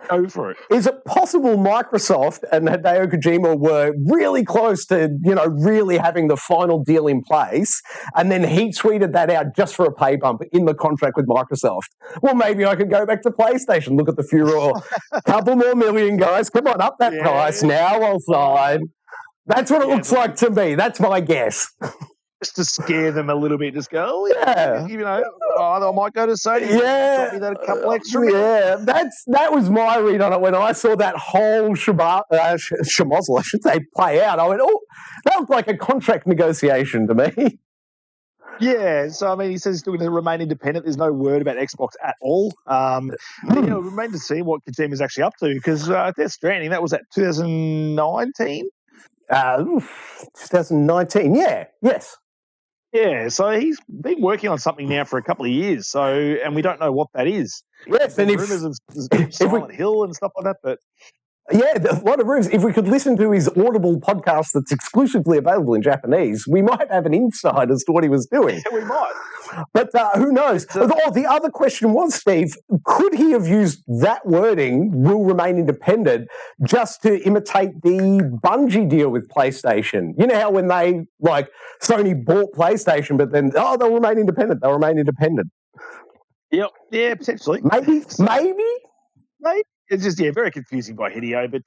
Go for it. Is it possible Microsoft and Hideo Kojima were really close to, really having the final deal in place, and then he tweeted that out just for a pay bump in the contract with Microsoft? Well, maybe I could go back to PlayStation, look at the furor. Couple more million, guys. Come on, up that price now. I'll sign. That's what it looks like to me. That's my guess. just to scare them a little bit. Just go, oh, Yeah. you know, I might go to Sony. Yeah, Drop me that a couple extra minutes. yeah. That was my read on it when I saw that whole schmozzle, I should say, play out. I went, oh, that looked like a contract negotiation to me. Yeah, so I mean, he says he's still going to remain independent. There's no word about Xbox at all. But, it'll remain to see what Kojima's actually up to, because Death Stranding, that was at 2019. 2019, yeah, yes. Yeah, so he's been working on something now for a couple of years. So, and we don't know what that is. Yes, and rumors of Silent Hill and stuff like that, but. Yeah, a lot of rumors. If we could listen to his Audible podcast that's exclusively available in Japanese, we might have an insight as to what he was doing. Yeah, we might. But who knows? The other question was, Steve, could he have used that wording, will remain independent, just to imitate the Bungie deal with PlayStation? You know how when they, Sony bought PlayStation, but then, they'll remain independent. They'll remain independent. Yep. Yeah, potentially. Maybe. It's just, very confusing by Hideo, but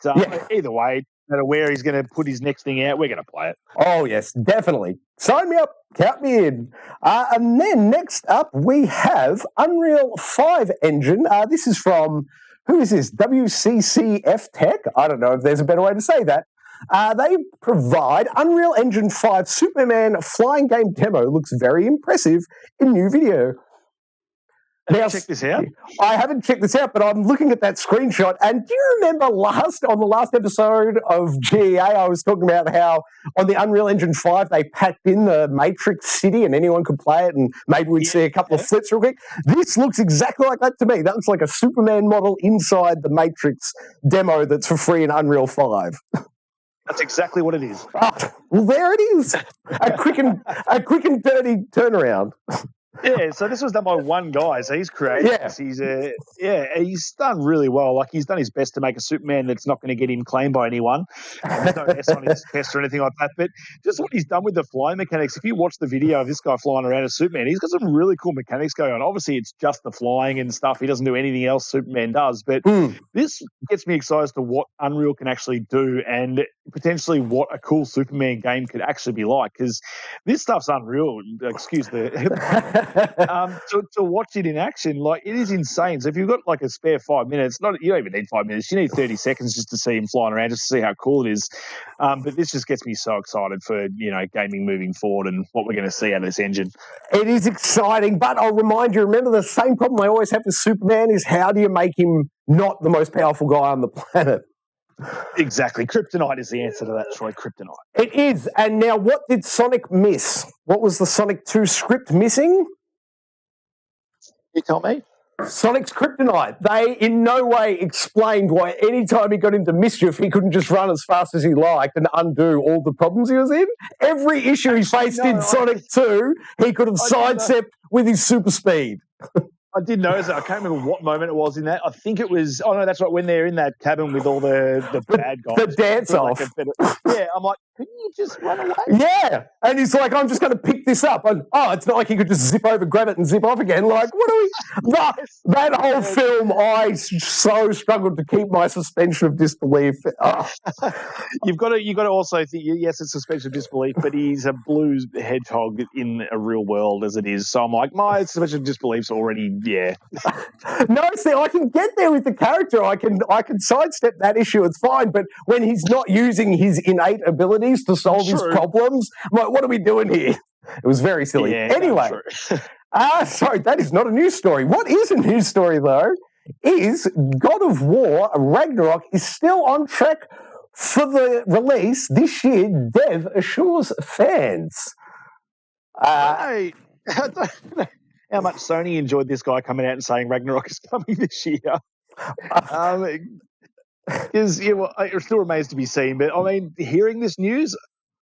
either way, no matter where he's going to put his next thing out, we're going to play it. Oh, yes, definitely. Sign me up, count me in. And then next up, we have Unreal 5 engine. This is from, who is this? WCCF Tech? I don't know if there's a better way to say that. They provide Unreal Engine 5 Superman flying game demo. Looks very impressive in new video. Now, check this out. I haven't checked this out, but I'm looking at that screenshot. And do you remember on the last episode of G.E.A, I was talking about how on the Unreal Engine 5 they packed in the Matrix City and anyone could play it, and maybe we'd see a couple of flips real quick. This looks exactly like that to me. That looks like a Superman model inside the Matrix demo that's for free in Unreal 5. That's exactly what it is. Oh, well, there it is. A quick and dirty turnaround. Yeah, so this was done by one guy, so he's creative. Yeah. He's done really well. Like, he's done his best to make a Superman that's not going to get him claimed by anyone. There's no S on his chest or anything like that. But just what he's done with the flying mechanics, if you watch the video of this guy flying around as Superman, he's got some really cool mechanics going on. Obviously, it's just the flying and stuff. He doesn't do anything else Superman does. But this gets me excited as to what Unreal can actually do and potentially what a cool Superman game could actually be like, because this stuff's unreal. Excuse the... to watch it in action, like, it is insane. So if you've got like a spare 5 minutes, you don't even need 5 minutes, you need 30 seconds just to see him flying around, just to see how cool it is. But this just gets me so excited for, gaming moving forward and what we're going to see out of this engine. It is exciting, but I'll remind you, remember the same problem I always have with Superman is how do you make him not the most powerful guy on the planet? Exactly. Kryptonite is the answer to that, Troy. Kryptonite. It is. And now, what did Sonic miss? What was the Sonic 2 script missing? You tell me. Sonic's kryptonite. They in no way explained why any time he got into mischief, he couldn't just run as fast as he liked and undo all the problems he was in. Every issue he faced in Sonic 2, he could have sidestepped with his super speed. I did notice that. I can't remember what moment it was in that. I think it was, oh no, that's right, when they're in that cabin with all the bad guys. The dance-off. Yeah, I'm like, couldn't you just run away? Yeah, and he's like, I'm just going to pick this up. And, it's not like he could just zip over, grab it, and zip off again. Like, what are we... That whole film, I so struggled to keep my suspension of disbelief. Oh. You've got to also think, yes, it's suspension of disbelief, but he's a blue hedgehog in a real world as it is. So I'm like, my suspension of disbelief's already... Yeah. No, see, I can get there with the character. I can sidestep that issue. It's fine. But when he's not using his innate abilities to solve his problems, I'm like, what are we doing here? It was very silly. Yeah, anyway, sorry, that is not a news story. What is a news story, though, is God of War Ragnarok is still on track for the release this year. Dev assures fans. I don't know how much Sony enjoyed this guy coming out and saying Ragnarok is coming this year. It still remains to be seen. But, I mean, hearing this news,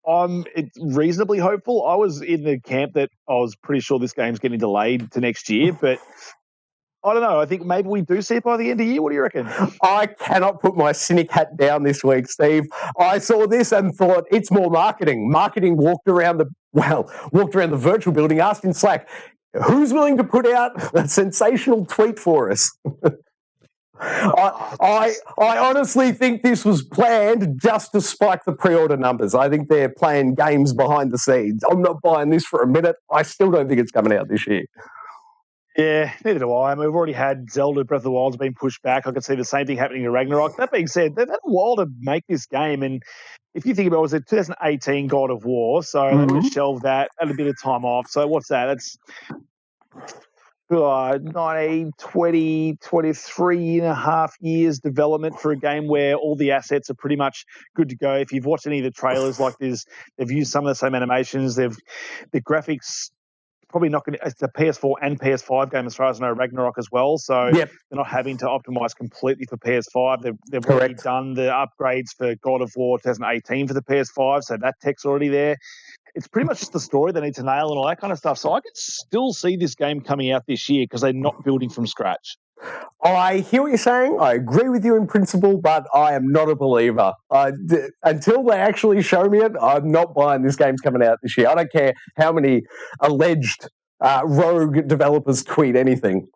I'm reasonably hopeful. I was in the camp that I was pretty sure this game's getting delayed to next year, but I don't know. I think maybe we do see it by the end of the year. What do you reckon? I cannot put my cynic hat down this week, Steve. I saw this and thought it's more marketing. Marketing walked around the virtual building, asked in Slack, who's willing to put out a sensational tweet for us? I honestly think this was planned just to spike the pre-order numbers. I think they're playing games behind the scenes. I'm not buying this for a minute. I still don't think it's coming out this year. Yeah, neither do I. I mean, we've already had Zelda Breath of the Wild's been pushed back. I could see the same thing happening to Ragnarok. That being said, they've had a while to make this game, and if you think about it, was it 2018 God of War, so they would have shelved that, had a bit of time off. So what's that? That's 19, 20, 23 and a half years development for a game where all the assets are pretty much good to go. If you've watched any of the trailers like this, they've used some of the same animations. The graphics probably not going to, it's a PS4 and PS5 game as far as I know, Ragnarok as well. So they're not having to optimize completely for PS5. They've already done the upgrades for God of War 2018 for the PS5, so that tech's already there. It's pretty much just the story they need to nail and all that kind of stuff. So I could still see this game coming out this year because they're not building from scratch. I hear what you're saying. I agree with you in principle, but I am not a believer. Until they actually show me it, I'm not buying this game's coming out this year. I don't care how many alleged rogue developers tweet anything.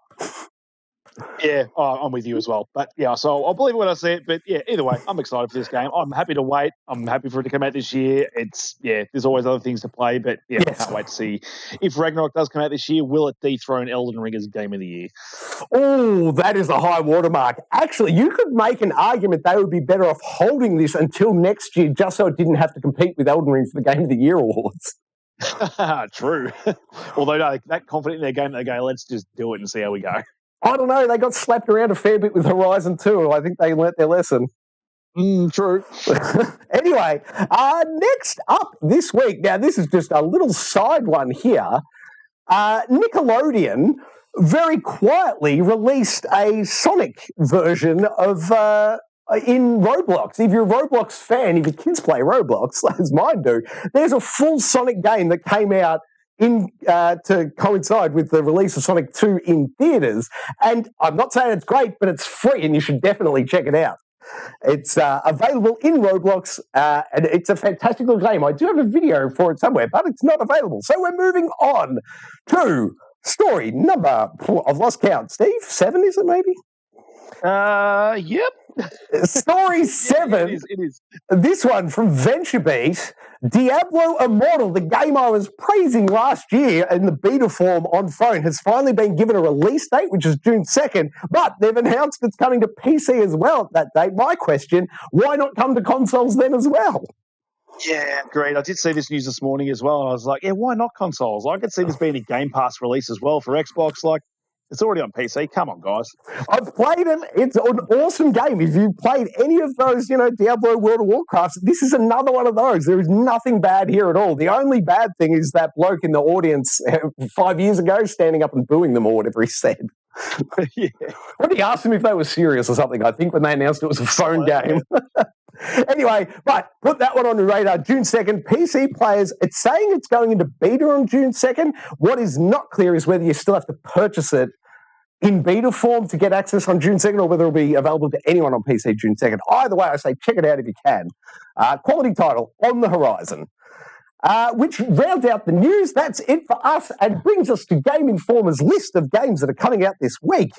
Yeah, I'm with you as well. But yeah, so I'll believe it when I see it. But yeah, either way, I'm excited for this game. I'm happy to wait. I'm happy for it to come out this year. There's always other things to play, but I can't wait to see if Ragnarok does come out this year. Will it dethrone Elden Ring as Game of the Year? Oh, that is a high watermark. Actually, you could make an argument they would be better off holding this until next year, just so it didn't have to compete with Elden Ring for the Game of the Year awards. True. Although that confident in their game, they go, let's just do it and see how we go. I don't know. They got slapped around a fair bit with Horizon 2. I think they learnt their lesson. True. Anyway, next up this week, now this is just a little side one here. Nickelodeon very quietly released a Sonic version of in Roblox. If you're a Roblox fan, if your kids play Roblox, as mine do, there's a full Sonic game that came out to coincide with the release of Sonic 2 in theaters. And I'm not saying it's great, but it's free and you should definitely check it out. It's available in Roblox, and it's a fantastic little game. I do have a video for it somewhere, but it's not available. So we're moving on to story number, I've lost count, Steve, 7 is it maybe? Yep. Story 7. It is. This one from VentureBeat. Diablo Immortal, the game I was praising last year in the beta form on phone, has finally been given a release date, which is June 2nd, but they've announced it's coming to PC as well at that date. My question, why not come to consoles then as well? Yeah, great. I did see this news this morning as well, and I was like, why not consoles? I could see this being a Game Pass release as well for Xbox. Like, it's already on PC. Come on, guys. I've played it. It's an awesome game. If you've played any of those, Diablo, World of Warcraft, this is another one of those. There is nothing bad here at all. The only bad thing is that bloke in the audience 5 years ago standing up and booing them or whatever he said. Yeah. When he asked them if they were serious or something, I think, when they announced it was a phone game. Anyway, but put that one on your radar. June 2nd, PC players, it's saying it's going into beta on June 2nd. What is not clear is whether you still have to purchase it in beta form to get access on June 2nd or whether it'll be available to anyone on PC June 2nd. Either way, I say check it out if you can. Quality title on the horizon. Which rounds out the news. That's it for us and brings us to Game Informer's list of games that are coming out this week.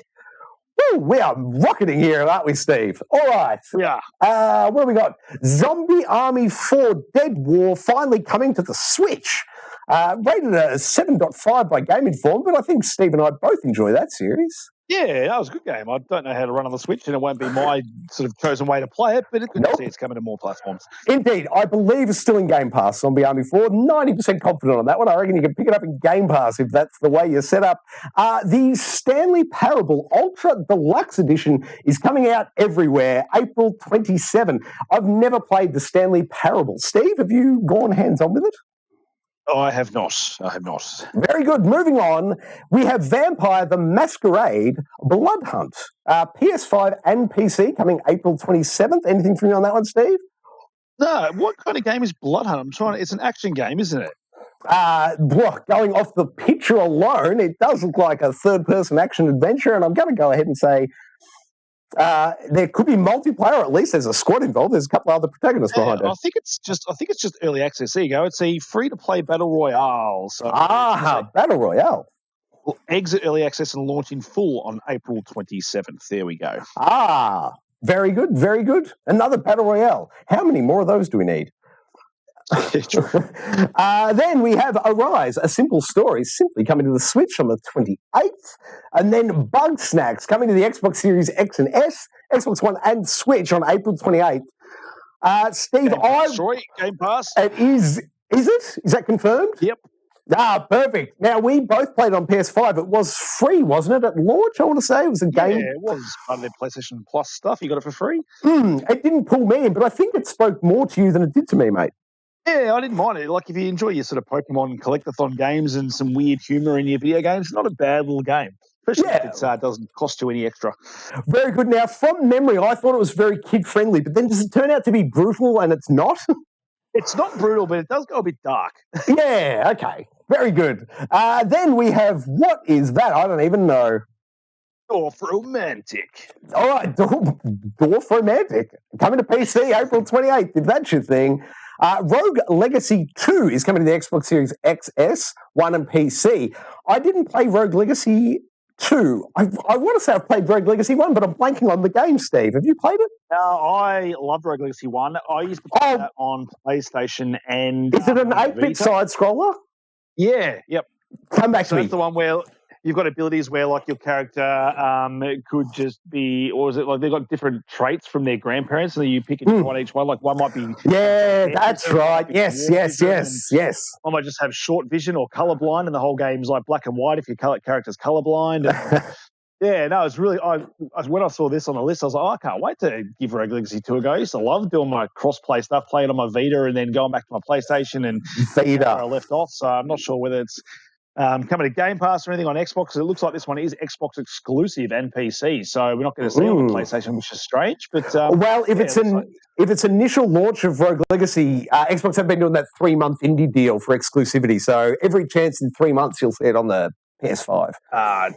Woo, we are rocketing here, aren't we, Steve? All right. Yeah. What have we got? Zombie Army 4 Dead War finally coming to the Switch. Rated a 7.5 by Game Informer, but I think Steve and I both enjoy that series. Yeah, that was a good game. I don't know how to run on the Switch, and it won't be my sort of chosen way to play it, but it's good to see it's coming to more platforms. Indeed. I believe it's still in Game Pass, Zombie Army 4. 90% confident on that one. I reckon you can pick it up in Game Pass if that's the way you're set up. The Stanley Parable Ultra Deluxe Edition is coming out everywhere, April 27. I've never played the Stanley Parable. Steve, have you gone hands-on with it? Oh, I have not. Very good. Moving on, we have Vampire the Masquerade Blood Hunt. PS5 and PC coming April 27th. Anything from you on that one, Steve? No. What kind of game is Blood Hunt? It's an action game, isn't it? Going off the picture alone, it does look like a third-person action adventure, and I'm going to go ahead and say there could be multiplayer. At least there's a squad involved. There's a couple other protagonists behind it. I think it's just early access. There you go. It's a free-to-play battle royale. So battle royale. will exit early access and launch in full on April 27th. There we go. Ah, very good, very good. Another Battle Royale. How many more of those do we need? Then we have Arise, a simple story, simply coming to the Switch on the 28th. And then Bug Snacks coming to the Xbox Series X and S, Xbox One and Switch on April 28th. Steve, Game Pass. It is it? Is that confirmed? Yep. Perfect. Now, we both played on PS5. It was free, wasn't it, at launch, I want to say? It was a game. Yeah, it was part of their PlayStation Plus stuff. You got it for free? It didn't pull me in, but I think it spoke more to you than it did to me, mate. Yeah, I didn't mind it. Like, if you enjoy your sort of Pokemon collectathon games and some weird humour in your video games, it's not a bad little game. Especially if it doesn't cost you any extra. Very good. Now, from memory, I thought it was very kid-friendly, but then does it turn out to be brutal and it's not? It's not brutal, but it does go a bit dark. Yeah, okay. Very good. Then we have, what is that? I don't even know. Dwarf Romantic. All right, Dwarf Romantic. Coming to PC April 28th, if that's your thing. Rogue Legacy 2 is coming to the Xbox Series XS, One and PC. I didn't play Rogue Legacy 2. I want to say I've played Rogue Legacy 1, but I'm blanking on the game, Steve. Have you played it? I love Rogue Legacy 1. I used to play that on PlayStation and... Is it an 8-bit side-scroller? Yeah, yep. Come back to me. That's the one where you've got abilities where, like, your character could just be, or is it like they've got different traits from their grandparents, and you pick one each one. Like, one might be... Yeah, that's right. Yes. One might just have short vision or colorblind, and the whole game's like black and white if your character's colorblind. Yeah, no, it's really... when I saw this on the list, I was like, I can't wait to give Rogue Legacy 2 a go. I used to love doing my cross-play stuff, playing on my Vita and then going back to my PlayStation and Vita. Where I left off. So I'm not sure whether it's coming to Game Pass or anything on Xbox. It looks like this one is Xbox exclusive and PC, so we're not going to see it on the PlayStation, which is strange. But if it's initial launch of Rogue Legacy, Xbox have been doing that 3-month indie deal for exclusivity. So every chance in 3 months you'll see it on the PS5.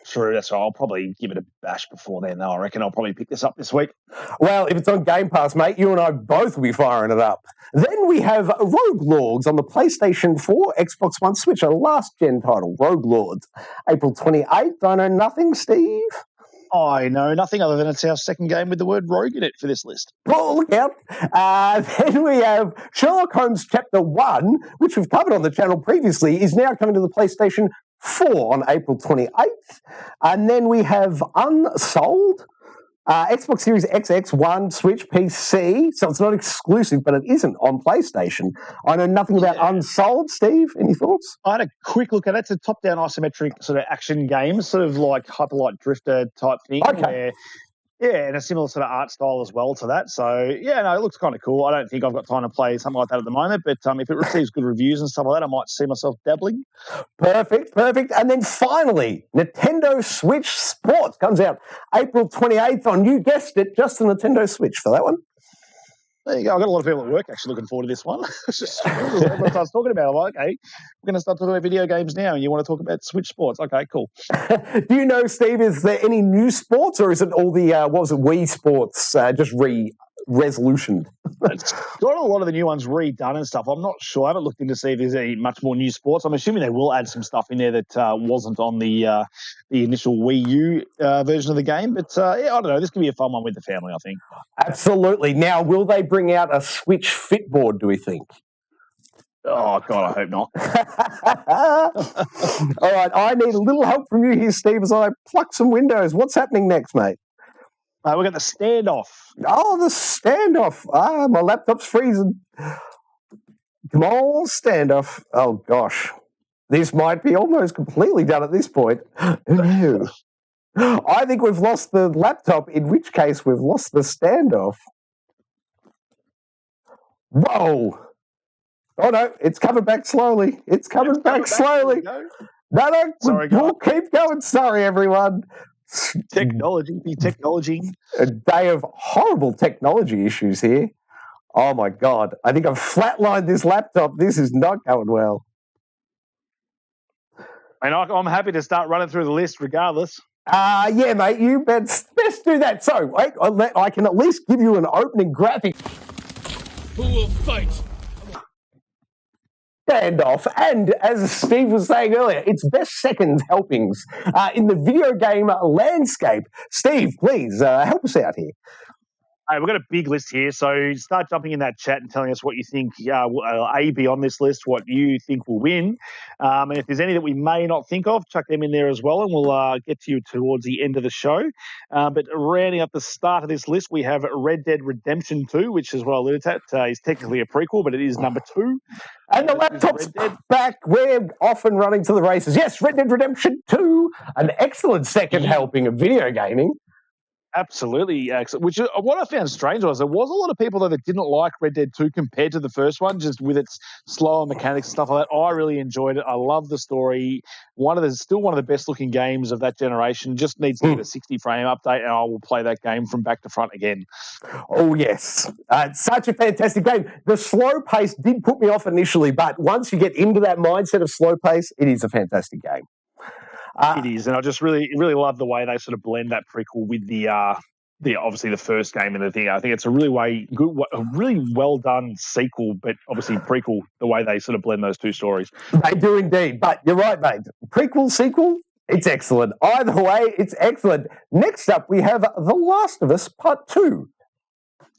True, that's right. I'll probably give it a bash before then, though. I reckon I'll probably pick this up this week. Well, if it's on Game Pass, mate, you and I both will be firing it up. Then we have Rogue Lords on the PlayStation 4, Xbox One, Switch, a last-gen title, Rogue Lords, April 28th. I know nothing, Steve? I know nothing other than it's our second game with the word rogue in it for this list. Oh, look out. Then we have Sherlock Holmes Chapter 1, which we've covered on the channel previously, is now coming to the PlayStation 4 on April 28th. And then we have Unsold, Xbox Series XX, One, Switch, PC. So it's not exclusive, but it isn't on PlayStation. I know nothing about Unsold. Steve, any thoughts? I had a quick look at it. It's a top-down isometric sort of action game, sort of like Hyperlight Drifter type thing. Okay. And a similar sort of art style as well to that. So, yeah, no, it looks kind of cool. I don't think I've got time to play something like that at the moment, but if it receives good reviews and stuff like that, I might see myself dabbling. Perfect. And then finally, Nintendo Switch Sports comes out April 28th on, you guessed it, just the Nintendo Switch for that one. There you go. I've got a lot of people at work actually looking forward to this one. Everyone starts talking about it. I'm like, okay, we're going to start talking about video games now, and you want to talk about Switch Sports. Okay, cool. Do you know, Steve, is there any new sports, or is it all the, Wii Sports just resolutioned? It's got a lot of the new ones redone and stuff. I'm not sure. I haven't looked in to see if there's any much more new sports. I'm assuming they will add some stuff in there that wasn't on the initial Wii U version of the game. But, I don't know. This could be a fun one with the family, I think. Absolutely. Now, will they bring out a Switch Fitboard, do we think? Oh, God, I hope not. All right, I need a little help from you here, Steve, as I pluck some windows. What's happening next, mate? We've got the Standoff. Oh, the Standoff. My laptop's freezing. Come on, Standoff. Oh, gosh. This might be almost completely done at this point. Who knew? I think we've lost the laptop, in which case we've lost the Standoff. Whoa. Oh, no, it's coming back slowly. It's coming back slowly. No, Sorry, we'll keep going. Sorry, everyone. Technology. A day of horrible technology issues here. Oh, my God. I think I've flatlined this laptop. This is not going well. And I'm happy to start running through the list regardless. Yeah, mate, you best do that. So, wait, I can at least give you an opening graphic. Who will fight? Standoff, and as Steve was saying earlier, its best second helpings in the video game landscape. Steve, please help us out here. Hey, we've got a big list here, so start jumping in that chat and telling us what you think A, be on this list, what you think will win. And if there's any that we may not think of, chuck them in there as well, and we'll get to you towards the end of the show. But rounding up the start of this list, we have Red Dead Redemption 2, which is what I alluded to. Is technically a prequel, but it is number 2. And the laptop's back. We're off and running to the races. Yes, Red Dead Redemption 2, an excellent second helping of video gaming. Absolutely, which what I found strange was there was a lot of people though that didn't like Red Dead 2 compared to the first one, just with its slower mechanics and stuff like that. I really enjoyed it. I love the story. Still one of the best looking games of that generation. Just needs to get a 60 frame update, and I will play that game from back to front again. Oh yes, it's such a fantastic game. The slow pace did put me off initially, but once you get into that mindset of slow pace, it is a fantastic game. It is, and I just really love the way they sort of blend that prequel with the obviously the first game and the thing. I think it's a really well done sequel, but obviously prequel. The way they sort of blend those two stories, they do indeed. But you're right, mate. Prequel, sequel, it's excellent. Either way, it's excellent. Next up, we have The Last of Us Part 2.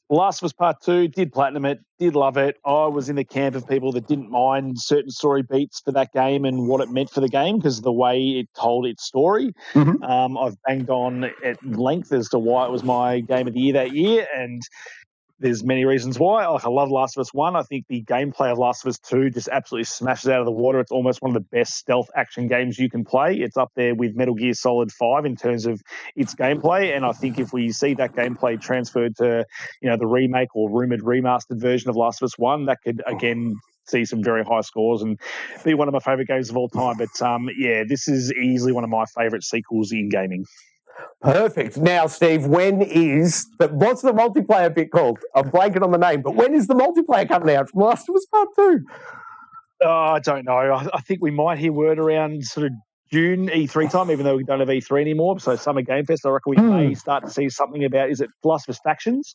Last of Us Part 2, did platinum it, did love it. I was in the camp of people that didn't mind certain story beats for that game and what it meant for the game because of the way it told its story. Mm-hmm. I've banged on at length as to why it was my game of the year that year, and there's many reasons why. Like, I love Last of Us 1. I think the gameplay of Last of Us 2 just absolutely smashes out of the water. It's almost one of the best stealth action games you can play. It's up there with Metal Gear Solid 5 in terms of its gameplay. And I think if we see that gameplay transferred to, the remake or rumored remastered version of Last of Us 1, that could, again, see some very high scores and be one of my favorite games of all time. But, this is easily one of my favorite sequels in gaming. Perfect. Now, Steve, what's the multiplayer bit called? I'm blanking on the name, but when is the multiplayer coming out from Last of Us Part 2? I don't know. I think we might hear word around sort of June E3 time, even though we don't have E3 anymore. So Summer Game Fest, I reckon we may start to see something about, is it Last of Us Factions?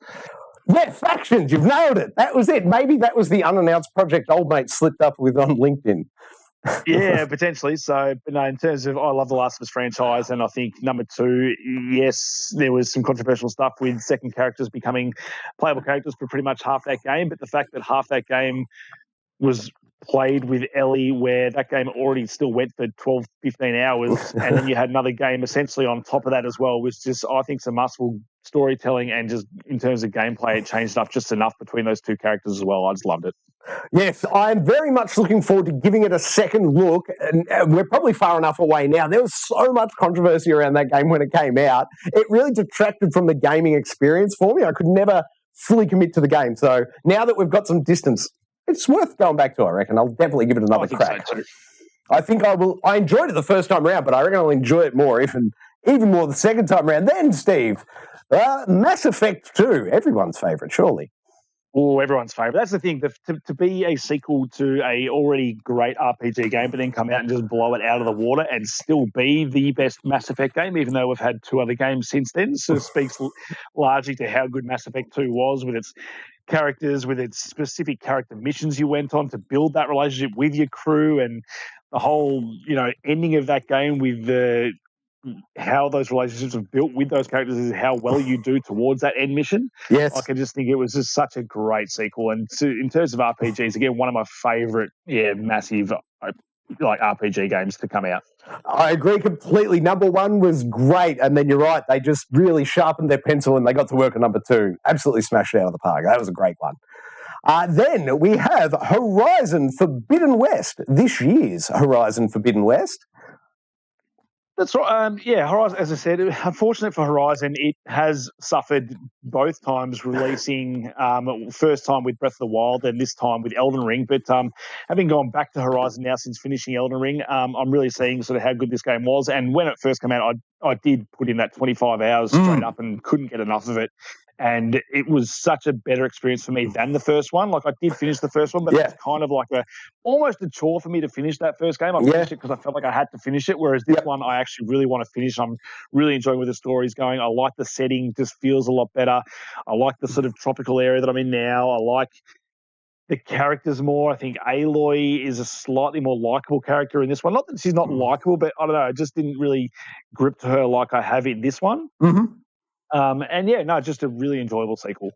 Yeah, Factions. You've nailed it. That was it. Maybe that was the unannounced project old mate slipped up with on LinkedIn. Yeah, potentially. So, but no, in terms of, I love the Last of Us franchise, and I think number 2, yes, there was some controversial stuff with second characters becoming playable characters for pretty much half that game, but the fact that half that game was played with Ellie, where that game already still went for 12, 15 hours, and then you had another game essentially on top of that as well, was just, I think, some masterful storytelling, and just in terms of gameplay, it changed up just enough between those two characters as well. I just loved it. Yes, I'm very much looking forward to giving it a second look, and we're probably far enough away now. There was so much controversy around that game when it came out. It really detracted from the gaming experience for me. I could never fully commit to the game. So now that we've got some distance, it's worth going back to, I reckon. I'll definitely give it another crack. So too. I think I will. I enjoyed it the first time around, but I reckon I'll enjoy it more, even more the second time around. Then, Steve, Mass Effect 2, everyone's favourite, surely. Oh, everyone's favourite. That's the thing. To be a sequel to a already great RPG game, but then come out and just blow it out of the water and still be the best Mass Effect game, even though we've had 2 other games since then, sort of speaks largely to how good Mass Effect 2 was, with its characters, with its specific character missions you went on to build that relationship with your crew, and the whole, ending of that game with how those relationships are built with those characters is how well you do towards that end mission. Yes. I can just think it was just such a great sequel. And in terms of RPGs, again, one of my favourite, massive RPG games to come out. I agree completely. Number 1 was great, and then you're right, they just really sharpened their pencil and they got to work on number 2. Absolutely smashed it out of the park. That was a great one. Then we have Horizon Forbidden West, this year's Horizon Forbidden West. That's right. Horizon, as I said, unfortunate for Horizon, it has suffered both times releasing, first time with Breath of the Wild and this time with Elden Ring. But having gone back to Horizon now since finishing Elden Ring, I'm really seeing sort of how good this game was. And when it first came out, I did put in that 25 hours straight up and couldn't get enough of it. And it was such a better experience for me than the first one. Like, I did finish the first one, but it's kind of like almost a chore for me to finish that first game. I finished it because I felt like I had to finish it, whereas this one I actually really want to finish. I'm really enjoying where the story's going. I like the setting, just feels a lot better. I like the sort of tropical area that I'm in now. I like the characters more. I think Aloy is a slightly more likable character in this one. Not that she's not likable, but I don't know. I just didn't really grip to her like I have in this one. Mm-hmm. And yeah, no, just a really enjoyable sequel.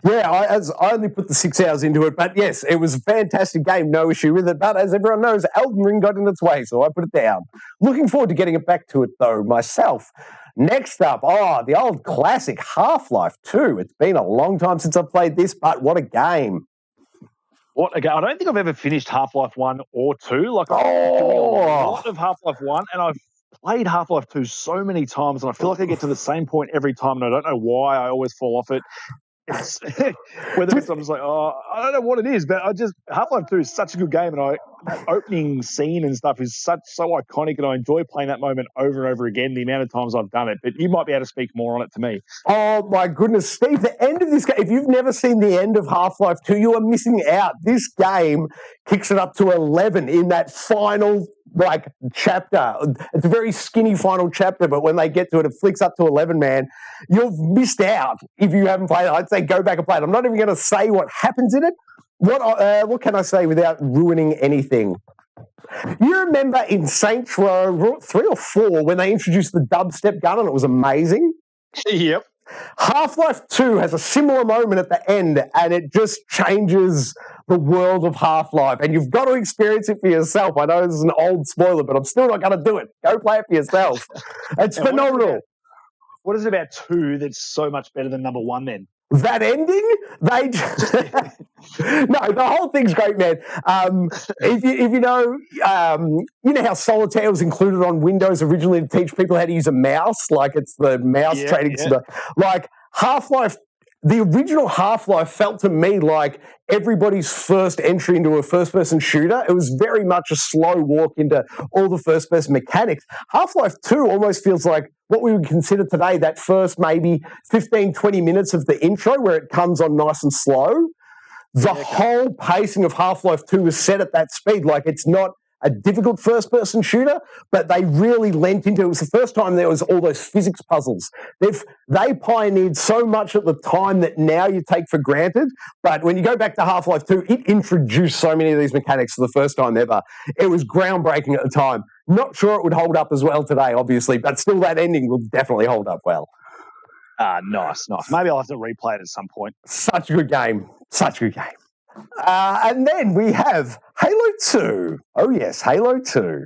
Yeah, I only put the 6 hours into it, but yes, it was a fantastic game, no issue with it. But as everyone knows, Elden Ring got in its way, so I put it down. Looking forward to getting it back to it, though, myself. Next up, the old classic Half-Life 2. It's been a long time since I've played this, but what a game. What a game. I don't think I've ever finished Half-Life 1 or 2. Like, I've been doing a lot of Half-Life 1, and I've played Half-Life 2 so many times, and I feel like I get to the same point every time, and I don't know why I always fall off it. It's whether it's I'm just like, I don't know what it is, but Half-Life 2 is such a good game, and that opening scene and stuff is so iconic, and I enjoy playing that moment over and over again, the amount of times I've done it. But you might be able to speak more on it to me. Oh my goodness, Steve, the end of this game, if you've never seen the end of Half-Life 2, you are missing out. This game kicks it up to 11 in that final chapter. It's a very skinny final chapter, but when they get to it, it flicks up to 11, man. You've missed out if you haven't played it. I'd say go back and play it. I'm not even going to say what happens in it. What can I say without ruining anything? You remember in Saints Row 3 or 4 when they introduced the dubstep gun and it was amazing? Yep. Half-Life 2 has a similar moment at the end, and it just changes the world of Half-Life, and you've got to experience it for yourself. I know this is an old spoiler, but I'm still not going to do it. Go play it for yourself. It's phenomenal. What is it about 2 that's so much better than number 1 then? That ending, no, the whole thing's great, man. If you know how Solitaire was included on Windows originally to teach people how to use a mouse, like it's the mouse training. Like Half-Life, the original Half-Life felt to me like everybody's first entry into a first-person shooter. It was very much a slow walk into all the first-person mechanics. Half-Life 2 almost feels like what we would consider today that first maybe 15, 20 minutes of the intro where it comes on nice and slow. The whole pacing of Half-Life 2 is set at that speed. Like, it's not a difficult first-person shooter, but they really lent into it. It was the first time there was all those physics puzzles. They pioneered so much at the time that now you take for granted, but when you go back to Half-Life 2, it introduced so many of these mechanics for the first time ever. It was groundbreaking at the time. Not sure it would hold up as well today, obviously, but still that ending will definitely hold up well. Nice. Maybe I'll have to replay it at some point. Such a good game. And then we have Halo 2. Oh, yes, Halo 2.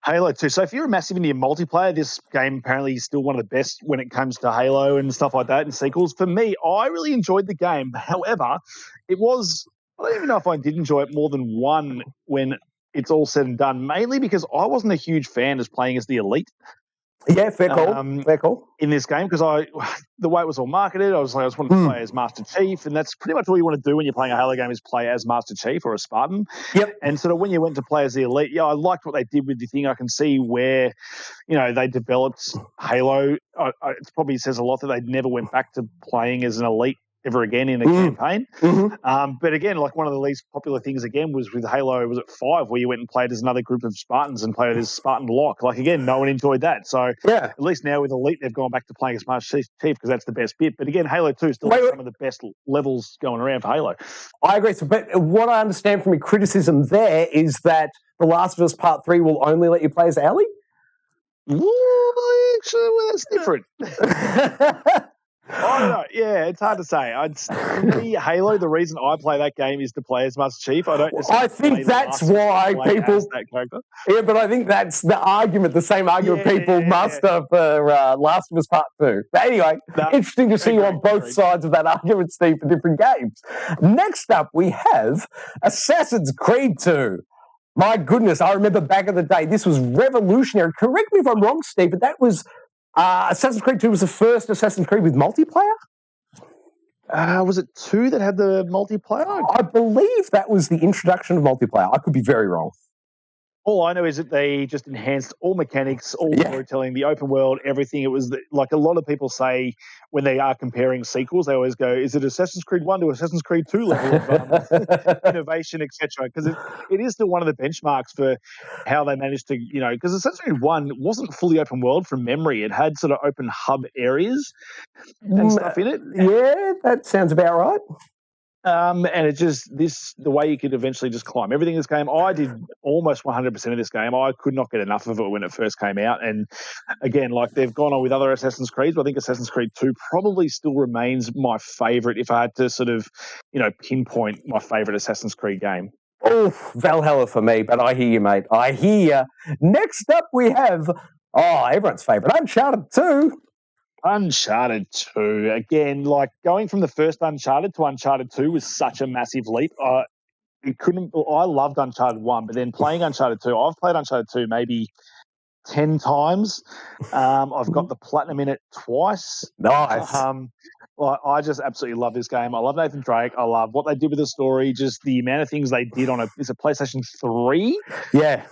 Halo 2. So if you're massive into your multiplayer, this game apparently is still one of the best when it comes to Halo and stuff like that and sequels. For me, I really enjoyed the game. However, I don't even know if I did enjoy it more than one when it's all said and done, mainly because I wasn't a huge fan of playing as the Elite. Yeah, fair call. In this game, because the way it was all marketed, I just wanted to play as Master Chief, and that's pretty much all you want to do when you're playing a Halo game is play as Master Chief or a Spartan. Yep. And sort of when you went to play as the Elite, I liked what they did with the thing. I can see where, they developed Halo. It probably says a lot that they never went back to playing as an Elite ever again in a campaign. Mm-hmm. But again, like one of the least popular things again was with Halo, was it 5, where you went and played as another group of Spartans and played as Spartan Locke. Like again, no one enjoyed that. So at least now with Elite, they've gone back to playing as Master Chief because that's the best bit. But again, Halo 2 still has some of the best levels going around for Halo. I agree. But what I understand from your criticism there is that The Last of Us Part 3 will only let you play as Ellie? Actually, that's different. I don't know. Yeah, it's hard to say. For me, Halo, the reason I play that game is to play as Master Chief. I think that's why people. That character. Yeah, but I think that's the argument, the same argument people muster for Last of Us Part 2. But anyway, interesting to see you on both sides of that argument, Steve, for different games. Next up, we have Assassin's Creed 2. My goodness, I remember back in the day, this was revolutionary. Correct me if I'm wrong, Steve, but that was Assassin's Creed 2 was the first Assassin's Creed with multiplayer? Was it 2 that had the multiplayer? I believe that was the introduction of multiplayer. I could be very wrong. All I know is that they just enhanced all mechanics, all storytelling, the open world, everything. It was like a lot of people say when they are comparing sequels, they always go, is it Assassin's Creed 1 to Assassin's Creed 2 level of innovation, etc.? Because it is still one of the benchmarks for how they managed to, because Assassin's Creed 1 wasn't fully open world from memory. It had sort of open hub areas and stuff in it. Yeah, that sounds about right. And it just the way you could eventually just climb everything in this game. I did almost 100% of this game. I could not get enough of it when it first came out. And again, like they've gone on with other Assassin's Creeds, but I think Assassin's Creed 2 probably still remains my favorite if I had to sort of, pinpoint my favorite Assassin's Creed game. Oh, Valhalla for me, but I hear you, mate. I hear you. Next up, we have, everyone's favorite, Uncharted 2. Uncharted 2. Again, like going from the first Uncharted to Uncharted 2 was such a massive leap. I loved Uncharted 1, but then playing Uncharted 2, I've played Uncharted 2 maybe 10 times. I've got the platinum in it twice. Nice. I just absolutely love this game. I love Nathan Drake. I love what they did with the story, just the amount of things they did on it's a PlayStation 3. Yeah.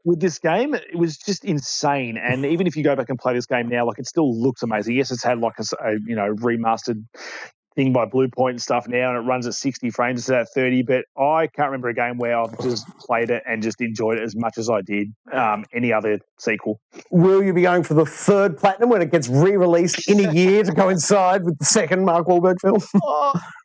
With this game, it was just insane. And even if you go back and play this game now, like it still looks amazing. Yes, it's had like a remastered thing by Bluepoint and stuff now, and it runs at 60 frames instead of 30. But I can't remember a game where I've just played it and just enjoyed it as much as I did any other sequel. Will you be going for the third platinum when it gets re-released in a year to coincide with the second Mark Wahlberg film?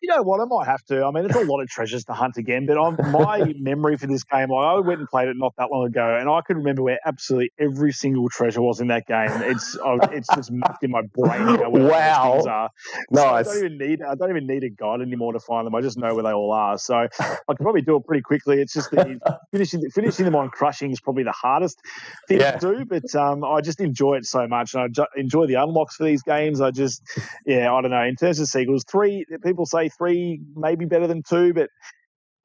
You know what? I might have to. I mean, there's a lot of treasures to hunt again, but my memory for this game, I went and played it not that long ago, and I could remember where absolutely every single treasure was in that game. It's just mapped in my brain now where wow. things are. Nice. So I don't even need a guide anymore to find them. I just know where they all are. So I could probably do it pretty quickly. It's just finishing them on crushing is probably the hardest thing to do, but I just enjoy it so much, and I enjoy the unlocks for these games. I don't know. In terms of sequels, 3, people say 3 may be better than 2, but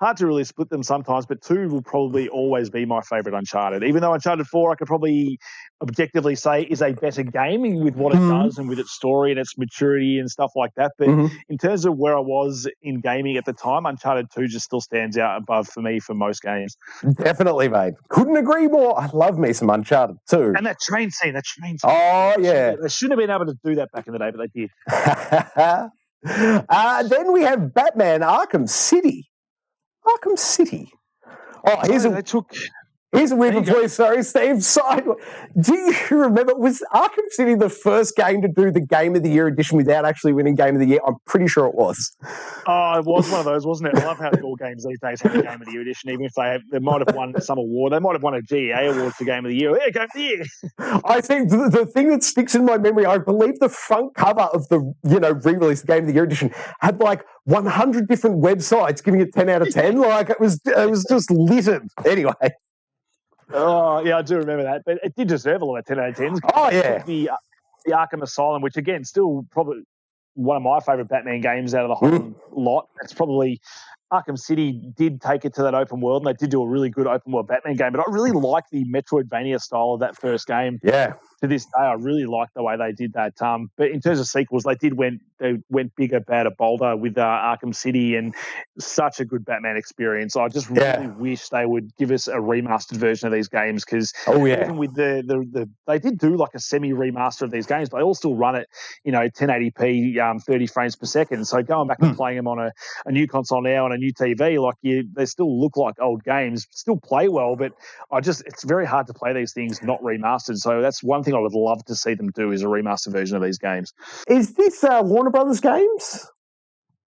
hard to really split them sometimes, but 2 will probably always be my favourite Uncharted. Even though Uncharted 4, I could probably objectively say is a better game with what it does and with its story and its maturity and stuff like that. But in terms of where I was in gaming at the time, Uncharted 2 just still stands out above for me for most games. Definitely, mate. Couldn't agree more. I love me some Uncharted 2. And that train scene. Oh, yeah. They shouldn't have been able to do that back in the day, but they did. Then we have Batman Arkham City. Here's a weird one for you, sorry, Steve. Do you remember, was Arkham City the first game to do the Game of the Year edition without actually winning Game of the Year? I'm pretty sure it was. Oh, it was one of those, wasn't it? I love how all games these days have a Game of the Year edition, even if they might have won some award. They might have won a G.E.A. award for Game of the Year. Yeah, Game of the Year. I think the thing that sticks in my memory, I believe the front cover of the re-release Game of the Year edition had like 100 different websites giving it 10 out of 10. Like it was just littered. Anyway. Oh, yeah, I do remember that. But it did deserve a lot of 10 out of 10s. Oh, yeah. The Arkham Asylum, which, again, still probably one of my favourite Batman games out of the whole lot. That's probably... Arkham City did take it to that open world, and they did do a really good open world Batman game. But I really like the Metroidvania style of that first game. Yeah. To this day, I really like the way they did that. But in terms of sequels, they went bigger, badder, bolder with Arkham City, and such a good Batman experience. I just really wish they would give us a remastered version of these games, because even with the they did do like a semi remaster of these games, but they all still run at 1080p, 30 frames per second. So going back and playing them on a new console now and a new TV, they still look like old games, still play well, but it's very hard to play these things not remastered. So that's one thing I would love to see them do, is a remastered version of these games. Is this Warner Brothers games?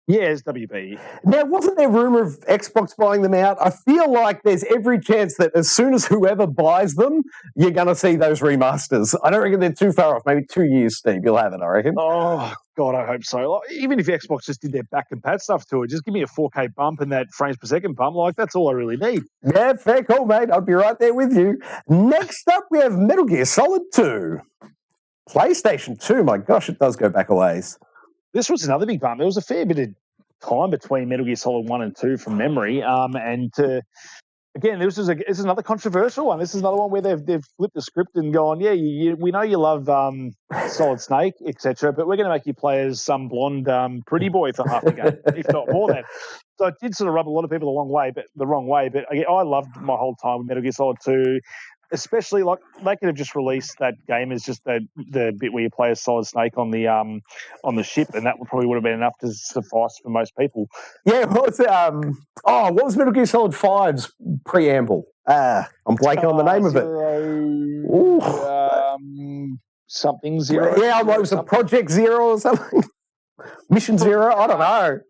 Yeah, it's WB. Now, wasn't there rumour of Xbox buying them out? I feel like there's every chance that as soon as whoever buys them, you're going to see those remasters. I don't reckon they're too far off. Maybe 2 years, Steve, you'll have it, I reckon. Oh, God, I hope so. Like, even if Xbox just did their back-compat stuff to it, just give me a 4K bump and that frames per second bump. Like, that's all I really need. Yeah, fair call, mate. I'd be right there with you. Next up, we have Metal Gear Solid 2. PlayStation 2, my gosh, it does go back a ways. This was another big bump. There was a fair bit of time between Metal Gear Solid 1 and 2 from memory. Again, this is another controversial one. This is another one where they've flipped the script and gone, we know you love Solid Snake, etc., but we're going to make you play as some blonde pretty boy for half the game, if not more than. So it did sort of rub a lot of people the wrong way. But I loved my whole time with Metal Gear Solid 2. Especially, like, they could have just released that game as just the bit where you play as Solid Snake on the ship, and that probably would have been enough to suffice for most people. Yeah, what was Metal Gear Solid 5's preamble? I'm blanking on the name of it. Something Zero. Yeah, it was a Project Zero or something. Mission Zero. I don't know.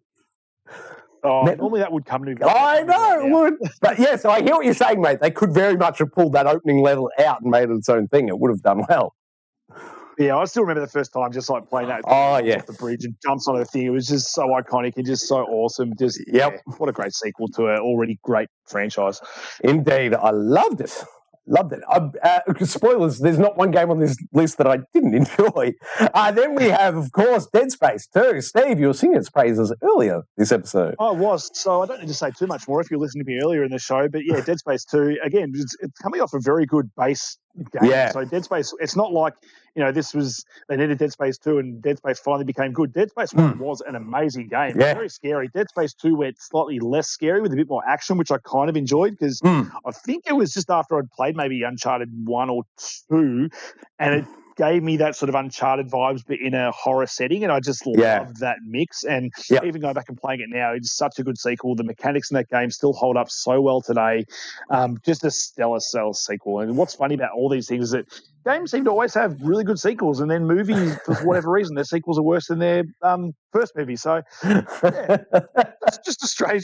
Normally that would come to me. I know it would. But yeah, so I hear what you're saying, mate. They could very much have pulled that opening level out and made it its own thing. It would have done well. Yeah, I still remember the first time just like playing that off the bridge and jumps on the thing. It was just so iconic and just so awesome. Just what a great sequel to an already great franchise. Indeed, I loved it. Loved it. Spoilers, there's not one game on this list that I didn't enjoy. Then we have, of course, Dead Space 2. Steve, you were singing its praises earlier this episode. I was, so I don't need to say too much more if you're listening to me earlier in the show. But yeah, Dead Space 2, again, it's coming off a very good base game. Yeah. So Dead Space, it's not like, they needed Dead Space 2 and Dead Space finally became good. Dead Space 1 was an amazing game. Yeah. Very scary. Dead Space 2 went slightly less scary with a bit more action, which I kind of enjoyed because I think it was just after I'd played maybe Uncharted 1 or 2 and it gave me that sort of Uncharted vibes, but in a horror setting, and I just loved that mix. And even going back and playing it now, it's such a good sequel. The mechanics in that game still hold up so well today. Just a stellar sequel. And what's funny about all these things is that games seem to always have really good sequels, and then movies, for whatever reason, their sequels are worse than their first movie. So, that's just a strange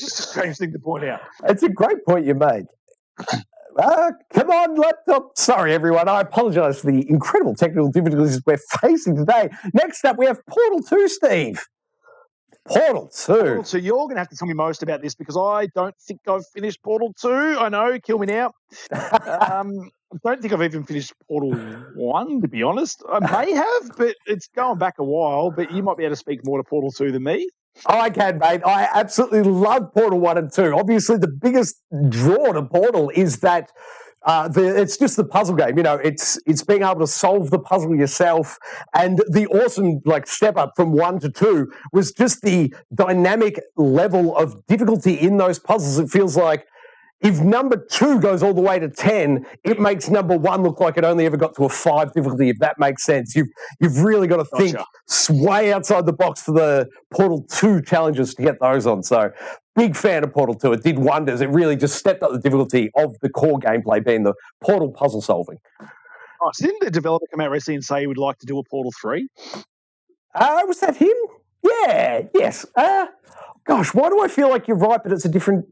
thing to point out. It's a great point you made. Come on, laptop. Sorry, everyone. I apologise for the incredible technical difficulties we're facing today. Next up, we have Portal 2, Steve. Portal 2. Portal 2. You're going to have to tell me most about this because I don't think I've finished Portal 2. I know, kill me now. I don't think I've even finished Portal 1, to be honest. I may have, but it's going back a while. But you might be able to speak more to Portal 2 than me. I can, mate. I absolutely love Portal 1 and 2. Obviously, the biggest draw to Portal is that it's just the puzzle game. It's being able to solve the puzzle yourself. And the awesome step up from 1 to 2 was just the dynamic level of difficulty in those puzzles. It feels like if number 2 goes all the way to 10, it makes number 1 look like it only ever got to a 5 difficulty, if that makes sense. You've really got to think way outside the box for the Portal 2 challenges to get those on. So big fan of Portal 2. It did wonders. It really just stepped up the difficulty of the core gameplay being the Portal puzzle solving. Oh, so didn't the developer come out recently and say he would like to do a Portal 3? Was that him? Yeah, yes. Gosh, why do I feel like you're right, but it's a different...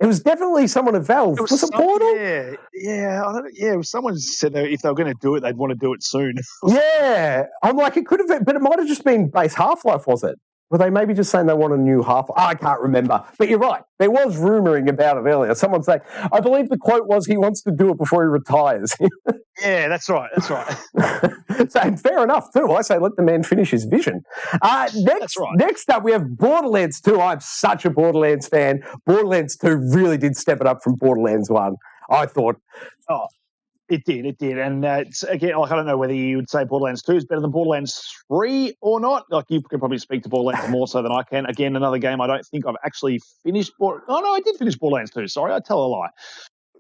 It was definitely someone at Valve. Was it Portal? Yeah. Someone said that if they were going to do it, they'd want to do it soon. Yeah. I'm like, it could have been, but it might have just been base Half-Life, was it? Were they maybe just saying they want a new Half-Life? I can't remember. But you're right. There was rumouring about it earlier. Someone saying, I believe the quote was, he wants to do it before he retires. Yeah, that's right. So, and fair enough, too. I say let the man finish his vision. Next up, we have Borderlands 2. I'm such a Borderlands fan. Borderlands 2 really did step it up from Borderlands 1, I thought. Oh, it did. And again, I don't know whether you would say Borderlands 2 is better than Borderlands 3 or not. You can probably speak to Borderlands more so than I can. Again, another game I don't think I've actually finished. I did finish Borderlands 2. Sorry, I tell a lie.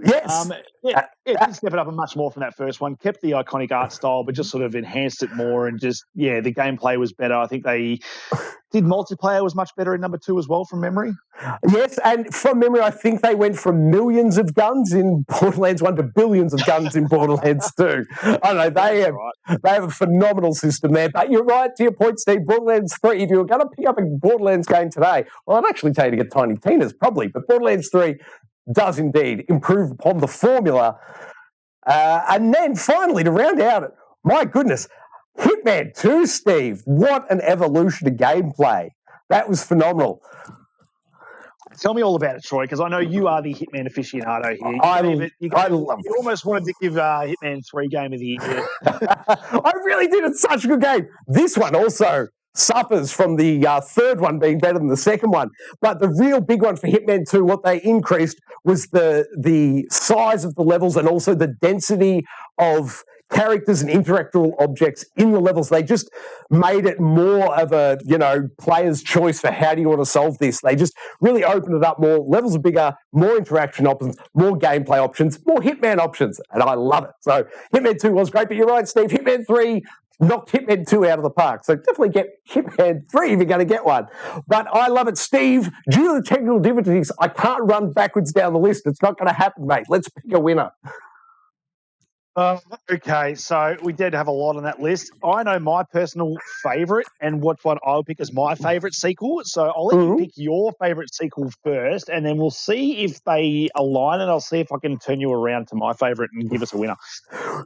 Yes. It did step it up much more from that first one. Kept the iconic art style, but just sort of enhanced it more. And just, the gameplay was better. I think they did multiplayer was much better in number 2 as well, from memory. Yes, and from memory, I think they went from millions of guns in Borderlands 1 to billions of guns in Borderlands 2. I don't know, they have a phenomenal system there. But you're right, to your point, Steve, Borderlands 3, if you were going to pick up a Borderlands game today, well, I'd actually tell you to get Tiny Tina's, probably, but Borderlands 3 does indeed improve upon the formula. And then finally, to round out it, my goodness, Hitman 2, Steve. What an evolution of gameplay. That was phenomenal. Tell me all about it, Troy, because I know you are the Hitman aficionado here. You almost wanted to give Hitman 3 Game of the Year. I really did. It's such a good game. This one also suffers from the third one being better than the second one. But the real big one for Hitman 2, what they increased was the size of the levels and also the density of characters and interactable objects in the levels. They just made it more of a, player's choice for how do you want to solve this. They just really opened it up more. Levels are bigger, more interaction options, more gameplay options, more Hitman options. And I love it. So Hitman 2 was great, but you're right, Steve. Hitman 3 knocked Hitman 2 out of the park. So definitely get Hitman 3 if you're going to get one. But I love it. Steve, due to the technical difficulties, I can't run backwards down the list. It's not going to happen, mate. Let's pick a winner. Okay, so we did have a lot on that list. I know my personal favourite and what one I'll pick as my favourite sequel. So I'll let you pick your favourite sequel first, and then we'll see if they align, and I'll see if I can turn you around to my favourite and give us a winner.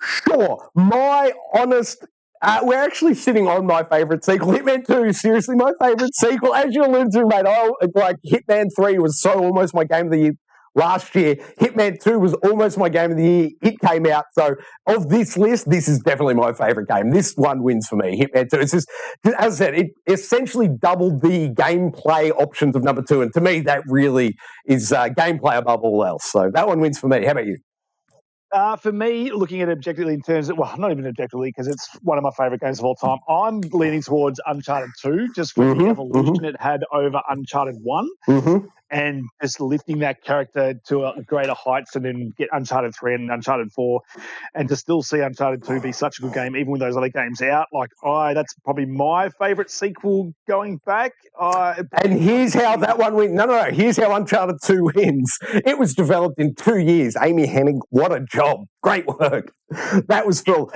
Sure. My honest... we're actually sitting on my favourite sequel, Hitman 2. Seriously, my favourite sequel. As you alluded to, mate, Hitman 3 was so almost my game of the year last year. Hitman 2 was almost my game of the year. It came out. So of this list, this is definitely my favourite game. This one wins for me, Hitman 2. It's just, as I said, it essentially doubled the gameplay options of number 2. And to me, that really is gameplay above all else. So that one wins for me. How about you? For me, looking at it objectively in terms of, well, not even objectively, because it's one of my favourite games of all time, I'm leaning towards Uncharted 2, just for the evolution it had over Uncharted 1, and just lifting that character to a greater heights, and then get Uncharted 3 and Uncharted 4, and to still see Uncharted 2 be such a good game, even with those other games out. That's probably my favourite sequel going back. And here's how that one wins. No. Here's how Uncharted 2 wins. It was developed in 2 years. Amy Hennig, what a job. Great work. That was Phil.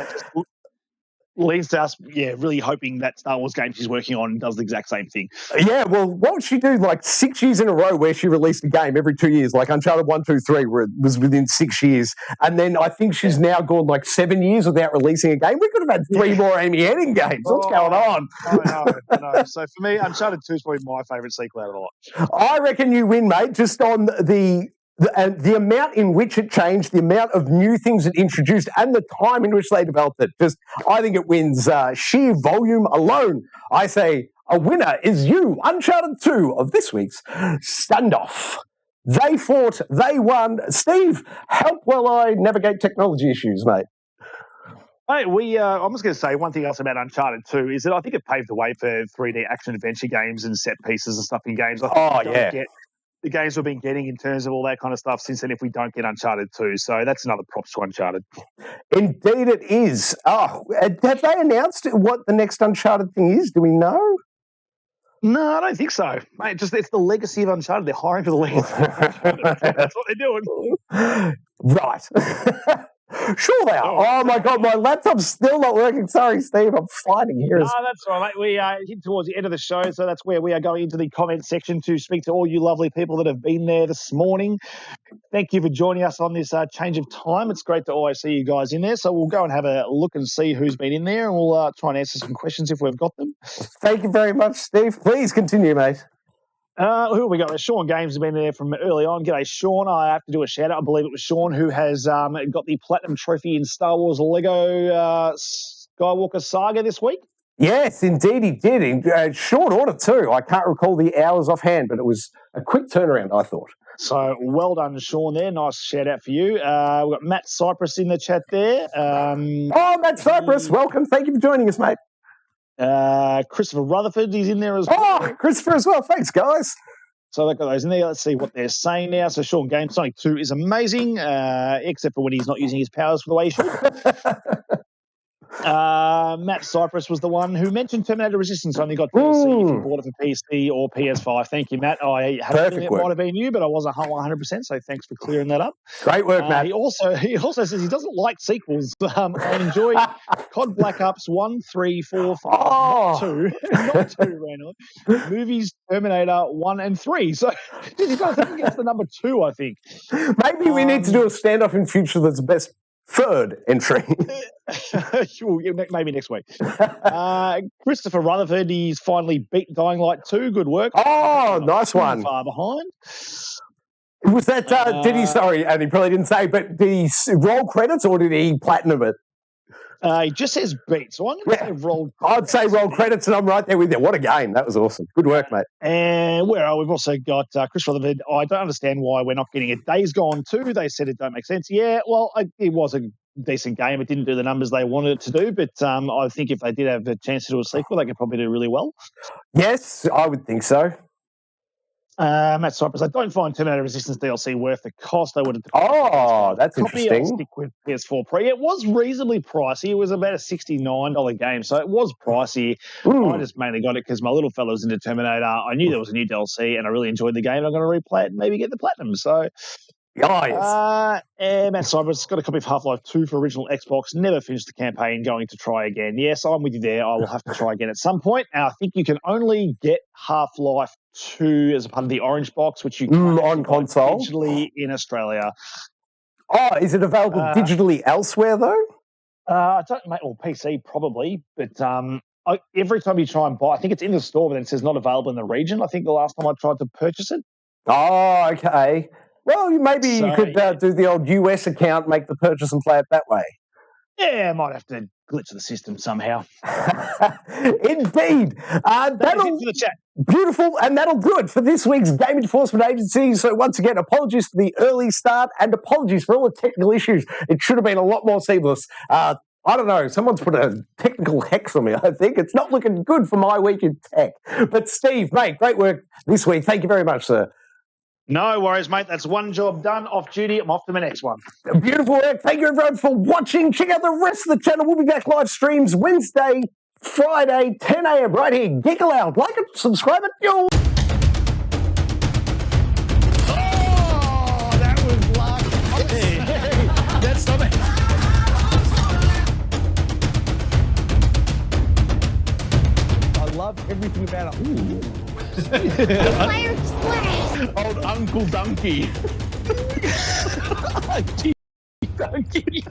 Leads to us, really hoping that Star Wars game she's working on does the exact same thing. Yeah, well, what would she do? 6 years in a row where she released a game every 2 years, like Uncharted 1, 2, 3, where it was within 6 years. And then I think she's now gone 7 years without releasing a game. We could have had 3 more Amy Hennig games. What's going on? I know. So for me, Uncharted 2 is probably my favourite sequel out of the lot. I reckon you win, mate, just on the amount in which it changed, the amount of new things it introduced, and the time in which they developed it. I think it wins sheer volume alone. I say a winner is you, Uncharted 2 of this week's Standoff. They fought, they won. Steve, help while I navigate technology issues, mate. Hey, I'm just going to say one thing else about Uncharted 2 is that I think it paved the way for 3D action adventure games and set pieces and stuff in games. Get the games we've been getting in terms of all that kind of stuff since then if we don't get Uncharted 2. So that's another props to Uncharted. Indeed it is. Oh, have they announced what the next Uncharted thing is? Do we know? No, I don't think so. Mate, it's the legacy of Uncharted. They're hiring for the legacy of Uncharted. That's what they're doing. Right. Sure they are. Oh, my God, my laptop's still not working. Sorry, Steve, I'm fighting here. No, that's all right, mate. We are hitting towards the end of the show, so that's where we are going into the comment section to speak to all you lovely people that have been there this morning. Thank you for joining us on this change of time. It's great to always see you guys in there, so we'll go and have a look and see who's been in there, and we'll try and answer some questions if we've got them. Thank you very much, Steve. Please continue, mate. Who have we got? Sean Games has been there from early on. G'day, Sean. I have to do a shout out. I believe it was Sean who has got the Platinum Trophy in Star Wars Lego Skywalker Saga this week. Yes, indeed he did. In short order too. I can't recall the hours offhand, but it was a quick turnaround, I thought. So well done, Sean there. Nice shout out for you. We've got Matt Cypress in the chat there. Matt Cypress, welcome. Thank you for joining us, mate. Christopher Rutherford, he's in there as well. Oh, Christopher as well. Thanks, guys. So they've got those in there. Let's see what they're saying now. So Sean Games, Sonic 2 is amazing, except for when he's not using his powers for the way he should. Matt Cypress was the one who mentioned Terminator Resistance only got DLC if you bought it for PC or PS5. Thank you, Matt. I had a feeling it might have been you, but I wasn't 100%, so thanks for clearing that up. Great work, Matt. He also says he doesn't like sequels. I enjoy COD Black Ops 1, 3, 4, 5, not 2, randomly. Movies, Terminator 1 and 3. So he's got to think it's the number 2, I think. Maybe we need to do a standoff in future that's best third entry. Maybe next week. Christopher Rutherford, he's finally beat Dying Light 2. Good work. Oh, nice one. Far behind. Was that, did he, sorry, and he probably didn't say, but did he roll credits or did he platinum it? He just says beat, so I'm going to say roll credits. I'd say roll credits, and I'm right there with you. What a game. That was awesome. Good work, mate. And we've also got Chris Rutherford. I don't understand why we're not getting it. Days Gone 2, they said it don't make sense. Yeah, well, it was a decent game. It didn't do the numbers they wanted it to do, but I think if they did have a chance to do a sequel, they could probably do really well. Yes, I would think so. Matt Cypress, I don't find Terminator Resistance DLC worth the cost. I would have. Oh, that's interesting. I'll stick with PS4 Pro. It was reasonably pricey. It was about a $69 game, so it was pricey. I just mainly got it because my little fellow was into Terminator. I knew there was a new DLC, and I really enjoyed the game. I'm going to replay it and maybe get the platinum. So Oh, yes. Matt Cyber's got a copy of Half-Life 2 for original Xbox. Never finished the campaign. Going to try again. Yes, I'm with you there. I will have to try again at some point. And I think you can only get Half-Life 2 as a part of the orange box, which you can on console digitally in Australia. Oh, is it available digitally elsewhere though? I don't, mate. Or PC probably, but every time you try and buy, I think it's in the store, but then it says not available in the region. I think the last time I tried to purchase it. Oh, okay. Well, maybe you could do the old US account, make the purchase and play it that way. Yeah, I might have to glitch the system somehow. Indeed. That'll for the chat. Beautiful, and that'll do it for this week's Game Enforcement Agency. So once again, apologies for the early start and apologies for all the technical issues. It should have been a lot more seamless. I don't know, someone's put a technical hex on me, I think. It's not looking good for my week in tech. But Steve, mate, great work this week. Thank you very much, sir. No worries, mate. That's one job done. Off duty. I'm off to my next one. Beautiful work. Thank you, everyone, for watching. Check out the rest of the channel. We'll be back live streams Wednesday, Friday, 10 a.m. right here. Geek Aloud. Like it, subscribe it. Yo. Oh, that was luck. Hey, that's something. I love everything about it. Ooh. Fire splash! Old Uncle Donkey. Donkey.